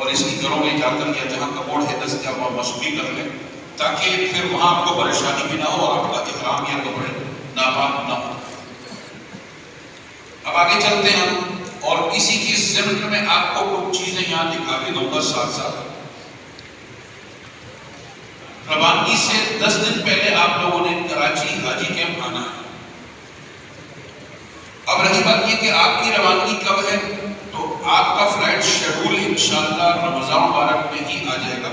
اور اس کی گھروں میں جا کر یا جہاں کپبورڈ ہے دستیاب وہاں مشق کر لیں، تاکہ پھر وہاں آپ کو پریشانی بھی نہ ہو اور آپ کا احرام یا کپڑے ناپاک نہ ہو۔ اب آگے چلتے ہیں اور اسی کی ضمن میں آپ کو کچھ چیزیں یہاں دکھا کے دوں گا ساتھ ساتھ۔ روانگی سے 10 دن پہلے آپ لوگوں نے کراچی حاجی کیمپ آنا ہے۔ اب رہی بات یہ کہ آپ کی روانگی کب ہے، تو آپ کا فلائٹ شیڈول انشاءاللہ رمضان مبارک میں ہی آ جائے گا،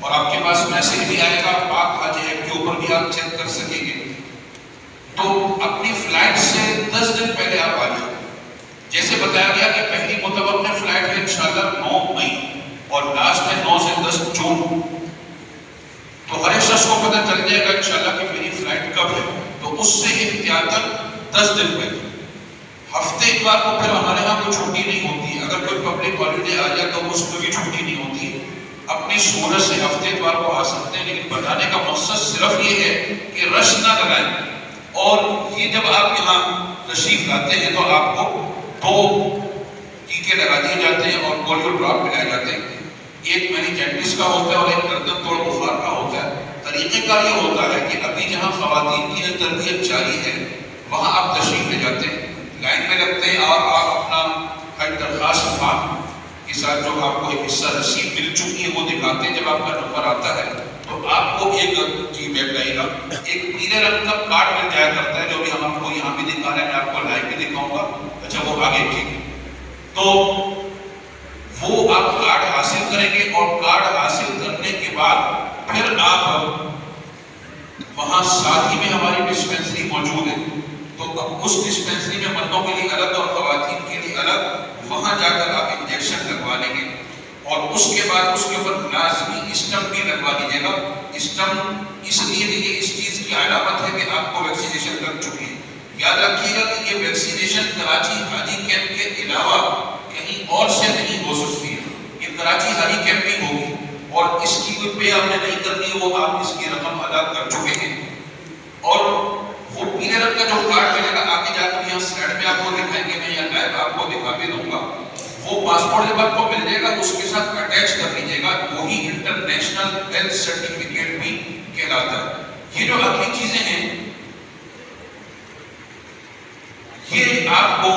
اور آپ کے پاس میسج بھی آئے گا، پاک حج ایپ کے اوپر بھی آپ چیک کر سکیں گے۔ تو اپنی فلائٹ سے 10 دن پہلے آپ آ جائیں۔ جیسے بتایا گیا کہ پہلی متوقع فلائٹ ہے انشاءاللہ 9 مئی اور لاسٹ ہے 9 سے 10 جون۔ تو ہر ایک شخص کو پتہ چل جائے گا انشاءاللہ کہ میری فلائٹ کب ہے، تو اس سے احتیاطاً 10 دن پہلے۔ ہفتے اتوار کو پھر ہمارے ہاں کوئی چھٹی نہیں ہوتی، اگر کوئی پبلک ہالیڈے آ جائے تو اس میں بھی چھٹی نہیں ہوتی۔ اپنی سہولت سے ہفتے اتوار کو آ سکتے ہیں، لیکن بتانے کا مقصد صرف یہ ہے کہ رش نہ لگائیں۔ اور یہ جب آپ یہاں تشریف لاتے ہیں تو آپ کو 2 ٹیکے لگا دیے جاتے ہیں اور پولیو ڈراپ پلائے جاتے ہیں۔ ایک مینیجائٹس کا ہوتا ہے اور ایک گردن توڑ بخار کا ہوتا ہے۔ طریقہ کار یہ ہوتا ہے کہ ابھی جہاں خواتین کی تربیت جاری ہے وہاں آپ تشریف لے جاتے ہیں، لائن میں لگتے ہیں اور آپ اپنا ہر درخواست فارم کے ساتھ جو آپ کو ایک حصہ رسید مل چکی ہے وہ دکھاتے ہیں۔ جب آپ کا نمبر آتا ہے تو آپ کو ایک جی بیگ لائے گا، ایک پیلے رنگ کا کارڈ مل جایا کرتا ہے، جو بھی ہم آپ کو یہاں بھی دکھا رہے ہیں، میں آپ کو لائیو بھی دکھاؤں گا۔ اچھا وہ آگے ٹھیک ہے، تو وہ آپ کارڈ حاصل کریں گے اور کارڈ حاصل کرنے کے بعد پھر آپ وہاں ساتھ ہی میں ہماری ڈسپینسری موجود ہے، تو اب اس ڈسپینسری میں مردوں کے لیے الگ اور خواتین کے لیے الگ، وہاں جا کر آپ انجیکشن لگوا لیں گے اور اس کے بعد اس کے اوپر لازمی اسٹمپ بھی لگوا دیجیے گا۔ اسٹمپ اس لیے دیجیے، اس چیز کی علامت ہے کہ آپ کو ویکسینیشن لگ چکی ہے۔ یاد رکھیے گا کہ یہ ویکسینیشن کراچی حاجی کیمپ کے علاوہ کہیں اور سے نہیں ہو سکتی ہے، یہ کراچی حاجی کیمپ میں ہوگی، اور اس کی کوئی پے آپ نے نہیں کرنی، وہ آپ اس کی رقم ادا کر چکے ہیں۔ اور وہ پیلے رنگ کا جو کارڈ ملے گا آگے جا کر یہاں سلائڈ میں آپ کو دکھائیں گے، میں یہاں لائیو آپ کو دکھا کے دوں گا، وہ پاسپورٹ جب آپ کو مل جائے گا اس کے ساتھ اٹیچ کر لیجیے گا، وہی انٹرنیشنل ہیلتھ سرٹیفکیٹ بھی کہلاتا ہے۔ یہ جو اگلی چیزیں ہیں یہ آپ کو،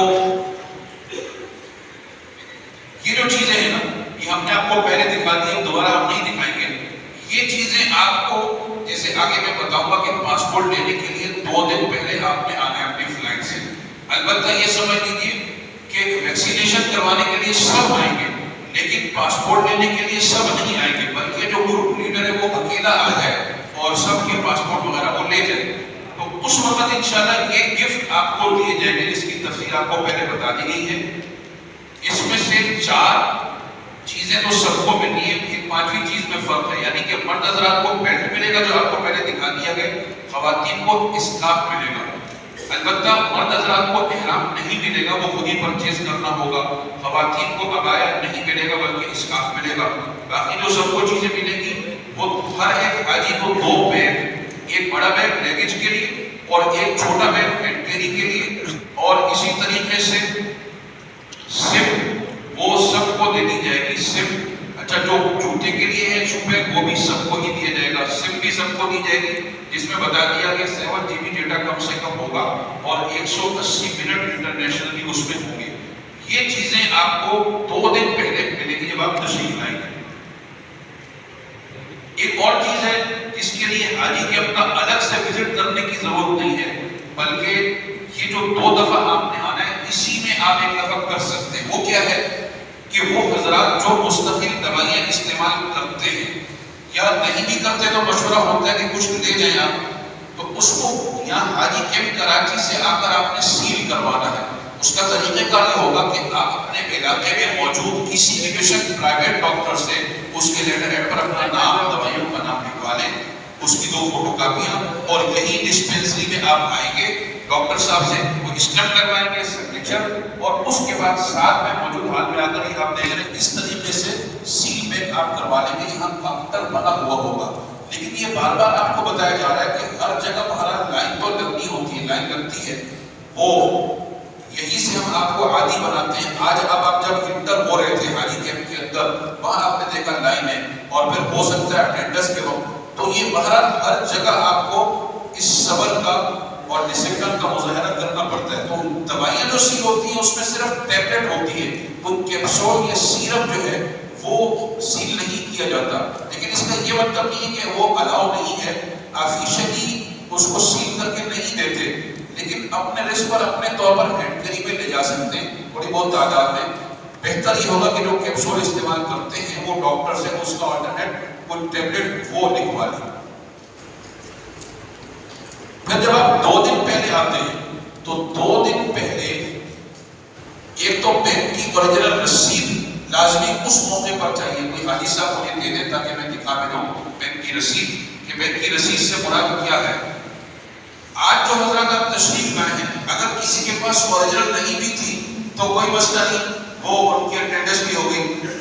یہ جو چیزیں ہیں نا یہ ہم نے آپ کو پہلے دکھا دی، دوبارہ ہم نہیں دکھائیں گے۔ یہ چیزیں آپ کو جیسے آگے میں بتاؤں گا کہ پاسپورٹ لینے کے لیے 2 دن پہلے آپ نے آنا ہے اپنی فلائٹ سے۔ البتہ یہ سمجھ لیجیے کہ ویکسینیشن کروانے کے لیے سب آئیں گے، لیکن پاسپورٹ لینے کے لیے سب نہیں آئیں گے، بلکہ جو گروپ لیڈر ہے وہ اکیلا آ جائے اور سب کے پاسپورٹ وغیرہ وہ لے جائے۔ تو اس وقت انشاءاللہ یہ گفٹ آپ کو دیے جائیں گے، جس کی تفصیل آپ کو پہلے بتا دی گئی ہے۔ اس میں سے 4 چیزیں تو سب کو ملنی ہے، ایک 5ویں چیز میں فرق ہے، یعنی کہ مرد حضرات کو بیلٹ ملے گا جو آپ کو پہلے دکھا دیا گیا، خواتین کو اسکارف ملے گا۔ البتہ مرد حضرات کو احرام نہیں ملے گا، وہ خود ہی پرچیز کرنا ہوگا۔ خواتین کو عبایا نہیں ملے گا بلکہ اسکارف ملے گا۔ باقی جو سب کو چیزیں ملیں گی وہ ہر ایک حاجی کو 2 بیگ، ایک بڑا بیگ لیگیج کے لیے اور ایک چھوٹا بیگ ہینڈ کیری کے لیے، اور اسی طریقے سے سم وہ سب کو دے دی جائے گی۔ سم اچھا جو جوتے کے لیے ہے شو بیگ وہ بھی سب کو ہی دیا جائے گا، سم بھی سب کو دی جائے گی، جس میں بتا دیا کہ 7 GB ڈیٹا کم سے کم ہوگا اور 180 منٹ انٹرنیشنل بھی اس میں ہوں گے۔ یہ چیزیں آپ کو 2 دن پہلے ملے گی جب آپ تشریف لائیں گے۔ ایک اور چیز ہے جس کے لیے حاجی کے اپنا الگ سے وزٹ کرنے کی ضرورت نہیں ہے، بلکہ یہ جو 2 دفعہ آپ نے آنا ہے اسی میں آپ ایک دفعہ کر سکتے ہیں۔ وہ کیا ہے کہ وہ حضرات جو مستقل دوائیاں استعمال کرتے ہیں یا نہیں بھی کرتے تو مشورہ ہوتا ہے کہ کچھ لے جائیں آپ، تو اس کو یہاں حاجی کیمپ کراچی سے آ کر آپ نے سیل کروانا ہے۔ اس کا طریقہ کار یہ ہوگا کہ آپ اپنے علاقے میں موجود کسی بھی بیشک پرائیویٹ ڈاکٹر سے اس کے لیٹر ہیڈ پر اپنا نام، دوائیوں کا نام لکھوا لیں، اس کی 2 فوٹو کاپیاں، اور یہی ڈسپینسری میں آپ آئیں گے، ڈاکٹر صاحب سے وہ اسٹمپ لگوائیں گے، سگنیچر، اور اس کے بعد ساتھ میں موجود حال میں آ کر ہی آپ دیکھ رہے ہیں اس طریقے سے سیل بیک آپ کروا لیں گے۔ یہاں کاؤنٹر بنا ہوا ہوگا، لیکن یہ بار بار آپ کو بتایا جا رہا ہے کہ ہر جگہ بہرحال لائن تو لگنی ہوتی ہے، لائن لگتی ہے، وہ یہی سے ہم آپ کو عادی بناتے ہیں۔ آج اب آپ جب انٹر ہو رہے تھے حاجی کیمپ کے اندر، وہاں آپ ہو سکتا ہے اٹینڈنس کے وقت. تو یہ بہرحال ہر جگہ آپ کو اس صبر کا اور ڈسپلن کا مظاہرہ کرنا پڑتا ہے. تو دوائیاں جو سیل ہوتی ہیں اس میں صرف ٹیبلٹ ہوتی ہے, کوئی کیپسول یا سیرپ جو ہے وہ سیل نہیں کیا جاتا. لیکن اس کا یہ مطلب نہیں ہے کہ وہ الاؤ نہیں ہے, آفیشلی اس کو سیل کر کے نہیں دیتے, لیکن اپنے رسک پر اپنے طور پر ہینڈ کیری میں لے جا سکتے ہیں تھوڑی بہت تعداد میں. بہتر یہ ہوگا کہ جو کیپسول استعمال کرتے ہیں وہ ڈاکٹر سے اس کا آلٹرنیٹ کوئی ٹیبلٹ وہ لکھوا لیں. پھر جب آپ 2 دن پہلے آتے ہیں تو 2 دن پہلے ایک تو بینک کی اوریجنل رسید لازمی اس موقع پر چاہیے. کوئی حاجی صاحب مجھے دے دے تاکہ میں دکھا بھی دوں بینک کی رسید, کہ بینک کی رسید سے مراد کیا ہے. آج جو حضرات آپ تشریف لائے ہیں, اگر کسی کے پاس اوریجنل نہیں بھی تھی تو کوئی مسئلہ نہیں, وہ ان کی اٹینڈنس بھی ہو گئی.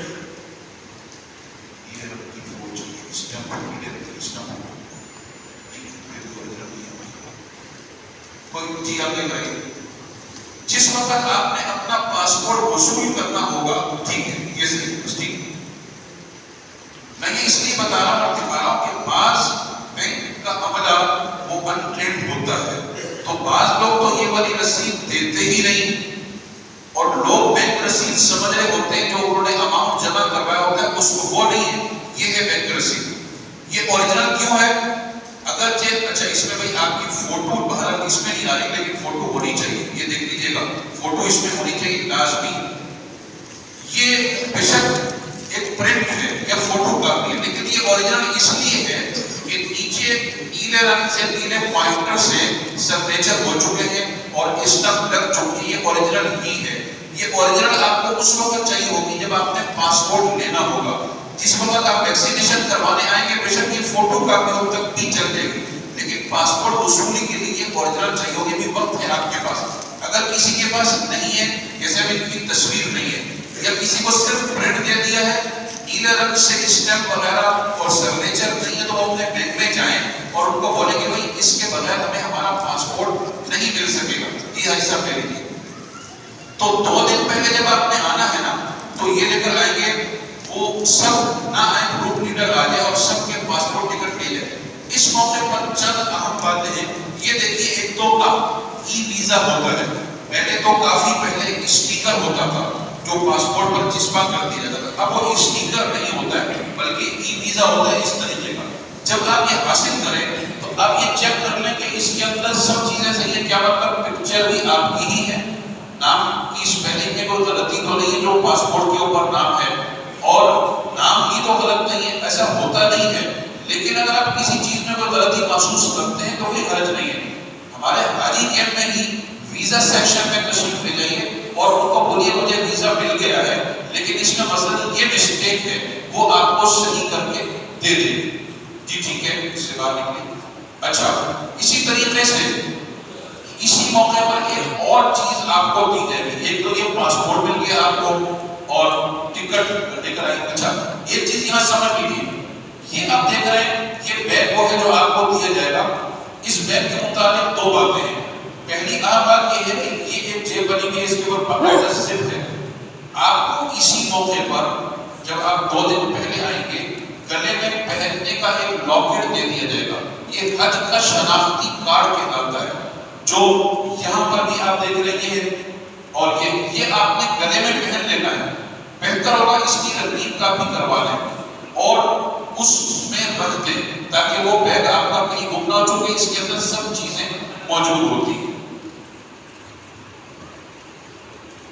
جی آپ دیکھ رہے ہیں جس وقت آپ نے اپنا پاسپورٹ وصول کرنا ہوگا, ٹھیک ہے, یہ صحیح بس ٹھیک. میں یہ اس لیے بتا رہا ہوں اور دکھا رہا ہوں کہ بعض بینک کا عملہ وہ انٹرینڈ ہوتا ہے, تو بعض لوگ تو یہ والی رسید دیتے ہی نہیں, اور لوگ بینک رسید سمجھ رہے ہوتے ہیں جو انہوں نے اماؤنٹ جمع کروایا ہوتا ہے اس کو, وہ نہیں ہے. یہ ہے بینک رسید. یہ اوریجنل کیوں ہے؟ اگرچہ اچھا اس میں بھائی آپ کی فوٹو بہرحال اس میں نہیں آ رہی, لیکن فوٹو ہونی چاہیے, یہ دیکھ لیجیے گا فوٹو اس میں ہونی چاہیے لازمی. یہ بے شک ایک پرنٹ ہے یا فوٹو کاپی ہے, لیکن یہ اوریجنل اس لیے ہے کہ نیچے نیلے رنگ سے نیلے پوائنٹر سے سگنیچر ہو چکے ہیں اور اسٹمپ لگ چکی ہے. یہ اوریجنل ہی ہے. یہ اوریجنل آپ کو اس وقت چاہیے ہوگی جب آپ نے پاسپورٹ لینا ہوگا. جس وقت آپ ویکسینیشن کروانے آئیں گے بے شک یہ فوٹو کاپیوں تک بھی چل جائے گی, لیکن پاسپورٹ وصولی کے لیے یہ اوریجنل چاہیے ہوگی. بھی وقت ہے آپ کے پاس. اگر کسی کے پاس نہیں ہے, جیسے ابھی ان کی تصویر نہیں ہے, یا کسی کو صرف پرنٹ دے دیا ہے, نیلے رنگ سے اسٹیمپ وغیرہ اور سگنیچر نہیں ہے, تو وہ اپنے بینک میں جائیں اور ان کو بولیں کہ بھائی اس کے بغیر ہمیں ہمارا پاسپورٹ نہیں مل سکے گا. یہ ایسا لے لیجیے. تو 2 دن پہلے جب آپ نے آنا ہے نا, تو یہ لے کر آئیں گے, وہ سب نہ آئے, گروپ لیڈر آ جائے اور سب کے پاسپورٹ ٹکٹ لے جائے. اس موقع پر چند اہم باتیں ہیں. یہ دیکھیے, ایک تو ای ویزا ہوتا ہے. پہلے تو کافی پہلے ایک اسٹیکر ہوتا تھا جو پاسپورٹ پر چسپاں کر دیا جاتا تھا. اب وہ اسٹیکر نہیں ہوتا ہے بلکہ ای ویزا ہوتا ہے اس طریقے کا. جب آپ یہ حاصل کریں تو آپ یہ چیک کر لیں کہ اس کے اندر سب چیزیں صحیح ہیں. کیا مطلب پکچر بھی آپ کی ہی ہے, نام کی اسپیلنگ میں کوئی غلطی تو نہیں ہے جو پاسپورٹ کے اوپر نام ہے, اور نام ہی تو غلط نہیں ہے, ایسا ہوتا نہیں ہے. لیکن اگر آپ کسی چیز میں کوئی غلطی محسوس کرتے ہیں تو کوئی حرج نہیں ہے. ہمارے حاجی کیمپ میں ہی ویزا سیکشن میں تشریف لے جائیے اور ان کو بولیے مجھے ویزا مل گیا ہے, لیکن اس میں مثلا یہ مسٹیک ہے, وہ آپ کو صحیح کر کے دے دیں. جی ٹھیک ہے, اس سے باہر نکلیں. اچھا, اسی طریقے سے اسی موقع پر ایک اور چیز آپ کو دی جائے گی. ایک تو یہ پاسپورٹ مل گیا آپ کو اور ٹکٹ لے کر آئے. اچھا, ایک چیز یہاں سمجھ لیجیے, یہ آپ دیکھ رہے ہیں یہ بیگ وہ ہے جو آپ کو دیا جائے گا. اس بیگ کے متعلق 2 باتیں ہیں. پہلی اہم بات یہ ہے کہ یہ ایک جیب بنی ہوئی ہے, اس کے اوپر باقاعدہ زپ ہے. آپ کو اسی موقع پر جب آپ 2 دن پہلے آئیں گے, گلے میں پہننے کا ایک لاکٹ دے دیا جائے گا. یہ حج کا شناختی کارڈ کہلاتا ہے, جو یہاں پر بھی آپ دیکھ رہے ہیں, اور یہ آپ نے گلے میں پہن لینا ہے. بہتر ہوگا اس کی رقیب کاپی کروا لیں اور اس میں رکھ دیں تاکہ وہ بیگ آپ کا کہیں گم نہ ہو, چکے اس کے اندر سب چیزیں موجود ہوتی ہیں.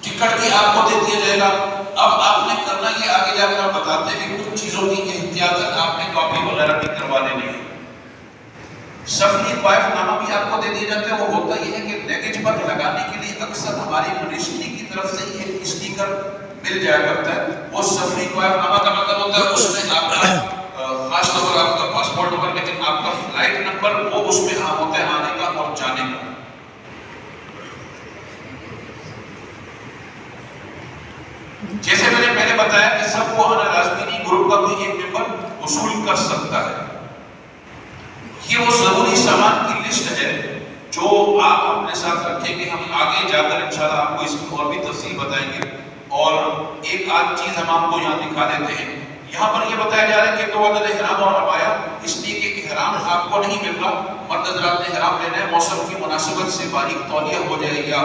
ٹکٹ بھی آپ کو دے دیا جائے گا. اب آپ نے کرنا یہ, آگے جا کر بتاتے ہیں کہ کچھ چیزوں کی احتیاط آپ نے کاپی وغیرہ بھی کروا لینی ہے. سفری طائف نامہ بھی آپ کو دے دیا جاتا ہے. وہ ہوتا یہ ہے کہ لیگیج پر لگانے کے لیے اکثر ہماری منسٹری کی طرف سے ایک اسٹیکر مل جایا کرتا ہے. وہ سفری طائف نامہ کا مطلب ہوتا ہے اس میں آپ کا خاص طور پر آپ کا پاسپورٹ نمبر, لیکن آپ کا فلائٹ نمبر وہ اس میں ہوتا ہے آنے کا اور جانے کا. جیسے میں نے پہلے بتایا کہ سب کو آنا لازمی نہیں, گروپ کا کوئی ایک ممبر وصول کر سکتا ہے. یہ وہ ضروری سامان کی لسٹ ہے جو آپ اپنے ساتھ رکھیں گے. ہم آگے جا کر انشاءاللہ آپ کو اس کی اور بھی تفصیل بتائیں گے. اور ایک آدھ چیز ہم آپ کو یہاں دکھا دیتے ہیں. یہاں پر یہ بتایا جا رہا ہے کہ 2 عدد احرام اور عبایا، اس لیے کہ احرام آپ کو نہیں مل رہا، مرد حضرات نے احرام لینا ہے، موسم کی مناسبت سے باریک تولیہ ہو جائے یا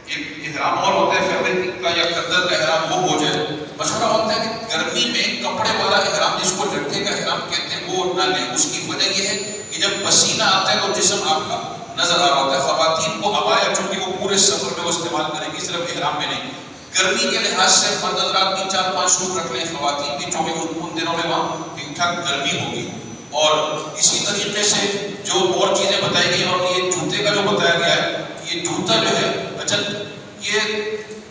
ایک احرام اور ہوتا ہے فیبرک کا یا قدر کا احرام وہ ہو جائے. مشورہ ہوتا ہے کہ گرمی میں کپڑے والا احرام جس کو لڑکے کا احرام کہتے ہیں وہ نہ لیں. اس کی وجہ یہ ہے کہ جب پسینہ آتا ہے تو جسم آپ کا نظر آ رہا ہوتا ہے. خواتین کو عبایا چونکہ وہ پورے سفر میں وہ استعمال کریں گی، صرف احرام میں نہیں. گرمی کے لحاظ سے مرد حضرات بھی 4-5 سوٹ رکھ لیں، خواتین بھی چونکہ ان دنوں میں وہاں ٹھیک ٹھاک گرمی ہوگی. اور اسی طریقے سے جو اور چیزیں بتائی گئی، اور یہ جوتے کا جو بتایا گیا ہے، یہ جوتا جو ہے اچھا یہ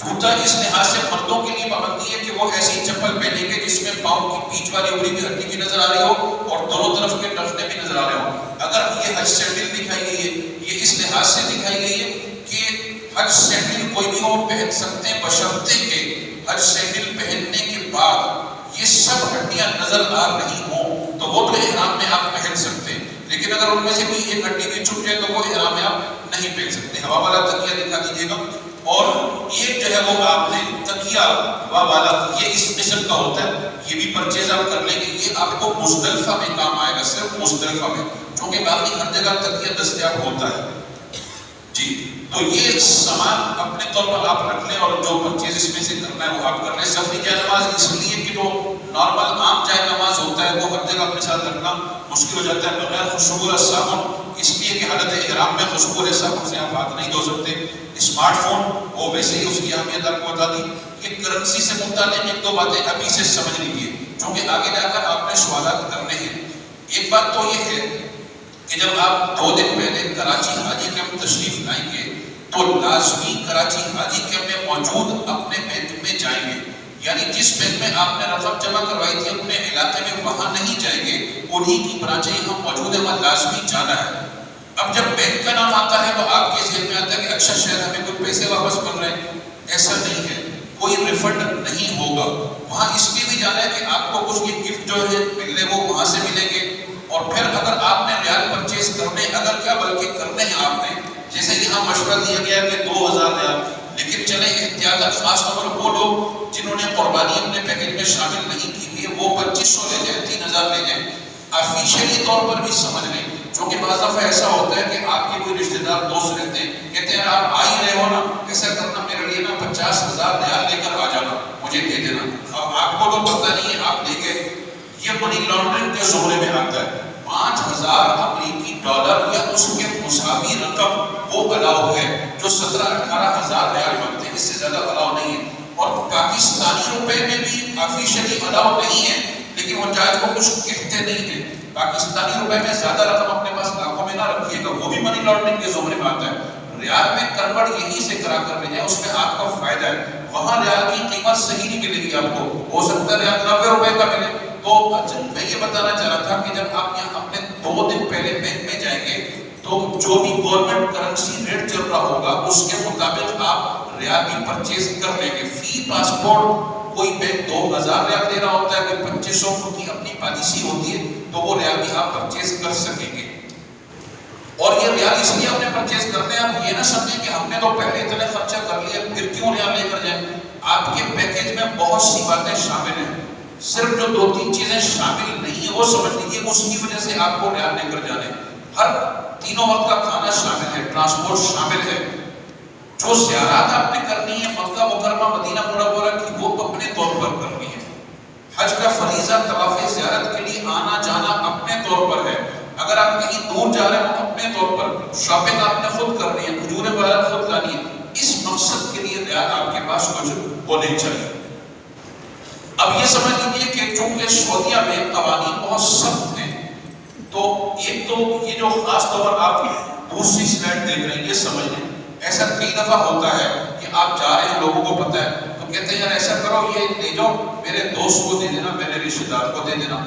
جوتا اس لحاظ سے مردوں کے لیے پابندی ہے کہ وہ ایسی چپل پہنیں گے جس میں پاؤں کی بیچ والی اوپری کی ہڈی بھی نظر آ رہی ہو اور دونوں طرف کے ٹخنے بھی نظر آ رہے ہوں. اگر یہ حج سینڈل دکھائی گئی ہے، یہ اس لحاظ سے دکھائی گئی ہے کہ حج سینڈل کوئی بھی ہو پہن سکتے ہیں، بشرطے کہ حج سینڈل پہننے کے بعد یہ سب ہڈیاں نظر آ رہی ہوں تو وہ تو احرام میں آپ پہن سکتے ہیں. لیکن اگر ان میں سے کوئی ایک ہڈی بھی چھوٹ جائے تو وہ احرام میں آپ نہیں پہن سکتے. ہوا والا تکیہ دکھا دیجیے گا. اور یہ جو ہے وہ آپ نے تکیہ ہوا والا یہ اس قسم کا ہوتا ہے، یہ بھی پرچیز آپ کر لیں گے. یہ آپ کو مزدلفہ میں کام آئے گا، صرف مزدلفہ میں، کیونکہ باقی ہر جگہ تکیہ دستیاب ہوتا ہے. جی تو یہ سامان اپنے طور پر آپ رکھ لیں اور جو پرچیز اس میں سے کرنا ہے وہ آپ کر لیں. سفری جائے نماز اس لیے کہ جو نارمل عام جائے نماز ہوتا ہے وہ ہر جگہ اپنے ساتھ رکھنا مشکل ہو جاتا ہے بغیر خوشبو اور صابن، اس لیے کہ حالت احرام میں خوشبو اور صابن سے آپ ہاتھ نہیں دھو سکتے. اسمارٹ فون وہ ویسے ہی اس کی اہمیت آپ کو بتا دی. یہ کرنسی سے متعلق 1-2 باتیں ابھی سے سمجھ لیجیے کیونکہ آگے جا کر آپ نے سوالات کرنے ہیں. ایک بات تو یہ ہے کہ جب آپ 2 دن پہلے کراچی حاجی کیمپ تشریف لائیں گے تو لازمی کراچی حاجی کیمپ میں موجود اپنے بینک میں جائیں گے. یعنی جس بینک میں آپ نے رقم جمع کروائی تھی اپنے علاقے میں وہاں نہیں جائیں گے، انہی کی برانچیں یہاں موجود ہیں، وہاں لازمی جانا ہے. اب جب بینک کا نام آتا ہے تو آپ کے ذہن میں آتا ہے کہ اچھا شاید ہمیں کوئی پیسے واپس مل رہے ہیں. ایسا نہیں ہے، کوئی ریفنڈ نہیں ہوگا. وہاں اس لیے بھی جانا ہے کہ آپ کو کچھ یہ گفٹ جو ہے ملنے وہ وہاں سے ملیں گے. اور پھر اگر آپ نے ریال پرچیز کرنے، اگر کیا بلکہ کرنے ہیں آپ نے، جیسے یہاں مشورہ دیا گیا کہ 2000 ریال، لیکن چلیں احتیاط خاص طور پر وہ لوگ جنہوں نے قربانی اپنے پیکج میں شامل نہیں کی ہوئی ہے وہ 2500 لے جائیں، 3000 لے جائیں. آفیشیلی طور پر بھی سمجھ لیں، کیونکہ بعض دفعہ ایسا ہوتا ہے کہ آپ کے کوئی رشتہ دار دوست رہتے ہیں، کہتے ہیں آپ آ ہی رہے ہو نا، ایسا کرنا میرے لیے نا 50,000 ریال لے کر آ جانا، مجھے دے دینا. اب آپ کو تو پتہ نہیں ہے، آپ لے گئے. یہ منی لانڈرنگ کے زمرے میں آتا ہے. 5,000 امریکی ڈالر یا اس کے مساوی رقم وہ الاؤ ہے جو 17-18,000 ریال بنتے ہیں، اس سے زیادہ الاؤ نہیں ہے. اور پاکستانی روپے میں بھی آفیشلی الاؤ نہیں ہے، لیکن وہ جاج کو کچھ کہتے نہیں ہیں. پاکستانی روپے میں زیادہ رقم اپنے پاس لاکھوں میں نہ رکھیے گا، وہ بھی منی لانڈرنگ کے زمرے میں آتا ہے. ریال میں کنورٹ یہیں سے کرا کر لے جائیں، اس میں آپ کا فائدہ ہے. وہاں ریال کی قیمت صحیح نہیں ملے گی آپ کو، ہو سکتا ہے ریال 90 روپے کا ملے. تو میں یہ بتانا چاہ رہا تھا کہ جب آپ یہاں اپنے 2 دن پہلے بینک میں جائیں گے تو جو بھی گورنمنٹ کرنسی ریٹ چل رہا ہوگا اس کے مطابق آپ ریال بھی پرچیز کر لیں گے. فی پاسپورٹ کوئی بینک 2000 ریال دے رہا ہوتا ہے، کوئی 2500 کی اپنی پالیسی ہوتی ہے تو وہ ریال بھی آپ پرچیز کر سکیں گے. اور یہ ریال اس لیے ہم نے پرچیز کرنے ہیں، آپ یہ نہ سمجھیں کہ ہم نے تو پہلے اتنے خرچہ کر لیا پھر کیوں ریال لے کر جائیں. آپ کے پیکیج میں بہت سی باتیں شامل ہیں، صرف جو 2-3 چیزیں شامل نہیں ہیں وہ سمجھ لیجیے، اس کی وجہ سے آپ کو ریال لے کر جانے. ہر 3 وقت کا کھانا شامل ہے، ٹرانسپورٹ شامل ہے. جو زیارات آپ نے کرنی ہے مکہ مکرمہ مدینہ منورہ کی وہ اپنے طور پر کرنی ہے. حج کا فریضہ طواف زیارت کے لیے آنا جانا اپنے طور پر ہے. اگر آپ کہیں دور جا رہے ہیں تو اپنے طور پر شاپنگ آپ نے خود کرنی ہے، کھجوریں وغیرہ خود لانی ہے. اس مقصد کے لیے ریال آپ کے پاس کچھ ہونے چاہیے. اب یہ سمجھ لیجیے کہ چونکہ سعودیہ میں قوانین بہت سخت ہیں تو ایک تو یہ جو خاص طور پر آپ دوسری سلائڈ دیکھ رہے ہیں یہ سمجھ لیں. ایسا کئی دفعہ ہوتا ہے کہ آپ جا رہے ہیں، لوگوں کو پتہ ہے تو کہتے ہیں یار ایسا کرو یہ لے جاؤ، میرے دوست کو دے دینا، میرے رشتہ دار کو دے دینا.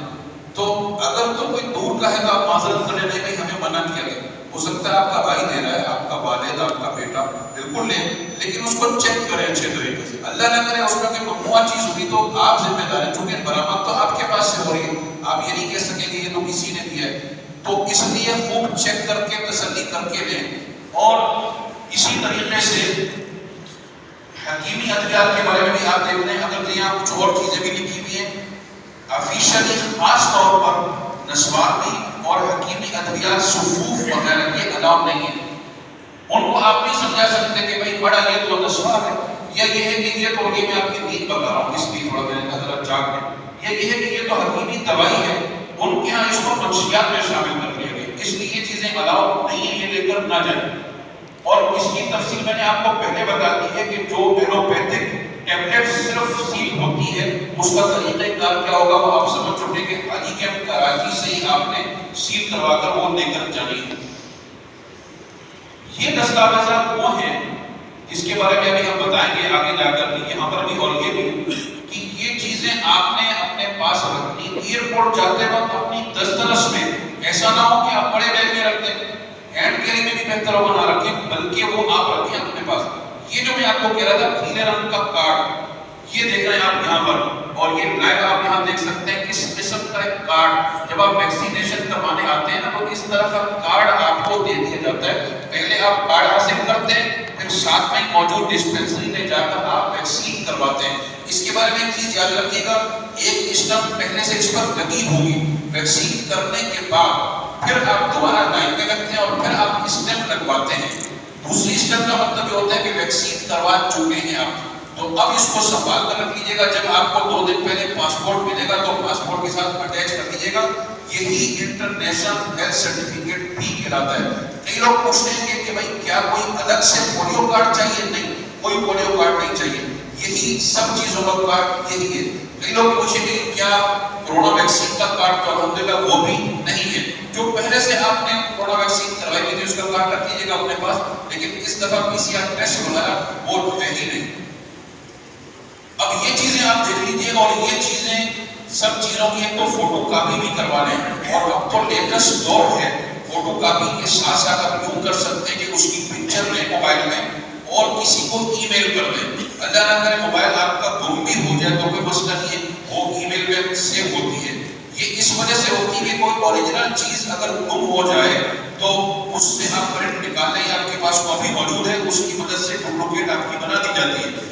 تو اگر تو کوئی دور کا ہے تو آپ معذرت کریں نہیں بھائی ہمیں منع کیا گیا. ہو سکتا ہے آپ کا بھائی دے رہا ہے، آپ کا والد، آپ کا بیٹا، بالکل لیں، لیکن اس کو چیک کریں اچھے طریقے سے. اللہ نہ کرے اس میں کوئی ممنوع چیز ہوگی تو آپ ذمہ دار ہیں، چونکہ برآمد تو آپ کے پاس سے ہو رہی ہے، آپ یہ نہیں کہہ سکیں کہ یہ تو کسی نے دیا ہے. تو اس لیے خوب چیک کر کے تسلی کر کے لیں. اور اسی طریقے سے حکیمی ادویات کے بارے میں بھی آپ دیکھ لیں، اگر یہاں کچھ اور چیزیں بھی لکھی ہوئی ہیں آفیشلی، خاص طور پر نسواتی اور حکیمی ادویات صفوف وغیرہ یہ الاؤ نہیں ہے. ان کو آپ نہیں سمجھا سکتے کہ بھائی بڑا یہ تو نسوار ہے، یا یہ ہے کہ یہ تو یہ میں آپ کی دین بتا رہا ہوں اس لیے تھوڑا میں حضرت چاک ہے، یا یہ ہے کہ یہ تو حکیمی دوائی ہے. ان کے یہاں اس کو منشیات میں شامل کر دیا گیا، اس لیے یہ چیزیں الاؤ نہیں ہے، یہ لے کر نہ جائیں. اور اس کی تفصیل میں نے آپ کو پہلے بتا دی ہے کہ جو ایلوپیتھک ٹیبلٹ صرف سیل ہوتی ہے اس کا طریقہ کار کیا ہوگا وہ آپ سمجھ چکے کہ حاجی کیمپ کراچی سے ہی آپ نے سیل کروا کر وہ لے کر جانی ہے. یہ دستاویزات وہ ہیں جس کے بارے میں ابھی ہم بتائیں گے آگے جا کر یہاں پر بھی، اور یہ بھی کہ یہ چیزیں آپ نے اپنے پاس رکھنی. ایئرپورٹ جاتے وقت اپنی دسترس میں ایسا نہ ہو کہ آپ بڑے بیگ میں رکھ دیں، ہینڈ کیری میں بھی بہتر ہوگا نہ رکھیں، بلکہ وہ آپ رکھیں اپنے پاس. یہ جو میں آپ کو کہہ رہا تھا پیلے رنگ کا کارڈ، یہ دیکھ رہے ہیں آپ یہاں پر، اور یہ لائیو آپ یہاں دیکھ سکتے ہیں کس قسم کا ایک کارڈ. جب آپ ویکسینیشن کروانے آتے ہیں نا تو اس طرح کا کارڈ آپ کو دے دیا جاتا ہے. پہلے آپ کارڈ حاصل کرتے ہیں، پھر ساتھ میں موجود ڈسپینسری میں جا کر آپ ویکسین کرواتے ہیں. اس کے بارے میں ایک چیز یاد رکھیے گا، ایک اسٹمپ پہلے سے اس پر لگی ہوگی، ویکسین کرنے کے بعد پھر آپ دوبارہ لائن میں لگتے ہیں اور پھر آپ اسٹمپ لگواتے ہیں. دوسری اسٹمپ کا مطلب یہ ہوتا ہے کہ ویکسین کروا چکے ہیں آپ. تو اب اس کو سنبھال کر رکھ لیجیے گا، جب آپ کو 2 دن پہلے پاسپورٹ ملے گا تو پاسپورٹ کے ساتھ اٹیچ کر دیجیے گا. یہی انٹرنیشنل ہیلتھ سرٹیفکیٹ بھی کہلاتا ہے. کئی لوگ پوچھیں گے کہ بھائی کیا کوئی الگ سے پولیو کارڈ چاہیے؟ نہیں، کوئی پولیو کارڈ نہیں چاہیے، یہی سب چیزوں کا کارڈ یہی ہے. کئی لوگ پوچھیں گے کیا کورونا ویکسین کا کارڈ تو الحمدللہ وہ بھی نہیں ہے. جو پہلے سے آپ نے کورونا ویکسین کروائی تھی اس کا کارڈ رکھ لیجیے گا اپنے پاس، لیکن اس دفعہ PCR ٹیسٹ وغیرہ وہ ہے ہی نہیں. اب یہ چیزیں آپ دیکھ لیجیے، اور یہ چیزیں سب چیزوں کی ایک تو فوٹو کاپی بھی کروا لیں، اور اب تو لیٹسٹ دور ہے، فوٹو کاپی کے ساتھ ساتھ آپ یوں کر سکتے ہیں کہ اس کی پکچر لیں موبائل میں اور کسی کو ای میل کر دیں. اللہ نہ کرے موبائل آپ کا گم بھی ہو جائے تو کوئی مسئلہ نہیں ہے، وہ ای میل میں سیو ہوتی ہے. یہ اس وجہ سے ہوتی ہے کہ کوئی اوریجنل چیز اگر گم ہو جائے تو اس سے آپ پرنٹ نکال لیں، آپ کے پاس کاپی موجود ہے، اس کی مدد سے ڈپلیکیٹ آپ کی بنا دی جاتی ہے.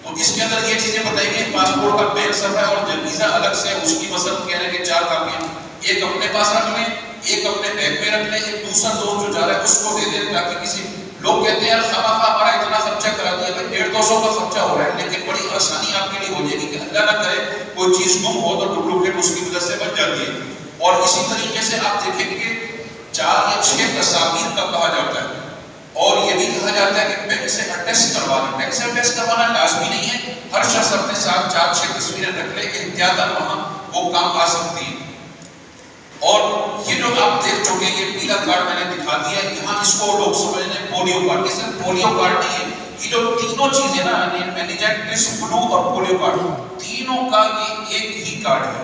تو اس کے اندر یہ چیزیں بتائی گئی، پاسپورٹ کا بیک صفحہ اور ویزا الگ سے، اس کی مثلا کہہ رہے ہیں کہ 4 کاپیاں، ایک اپنے پاس رکھ لیں، ایک اپنے بیگ میں رکھ لیں، ایک دوسرا دوست جو جا رہا ہے اس کو دے دیں، تاکہ کسی لوگ کہتے ہیں یار خواہ ہمارا اتنا خرچہ کرا دیا، بھائی 150 کا خرچہ ہو رہا ہے، لیکن بڑی آسانی آپ کے لیے ہو جائے گی کہ اللہ نہ کرے کوئی چیز گم ہو تو ڈپلیکیٹ اس کی مدد سے بن جاتی ہے. اور اسی طریقے سے آپ دیکھیں گے 4 یا 6 تصاویر کا کہا جاتا ہے، اور یہ بھی کہا جاتا ہے کہ بینک سے اٹیسٹ کروانا. بینک سے اٹیسٹ کروانا لازمی نہیں ہے، ہر شخص اپنے ساتھ 4-6 تصویریں رکھ لے، احتیاطاً وہاں وہ کام آ سکتی ہے. اور یہ جو آپ دیکھ چکے یہ پیلا کارڈ میں نے دکھا دیا، یہاں اس کو لوگ سمجھ لیں پولیو کارڈ. یہ صرف پولیو کارڈ نہیں ہے، یہ جو تینوں چیزیں نا میننجائٹس، فلو اور پولیو کارڈ، تینوں کا یہ ایک ہی کارڈ ہے.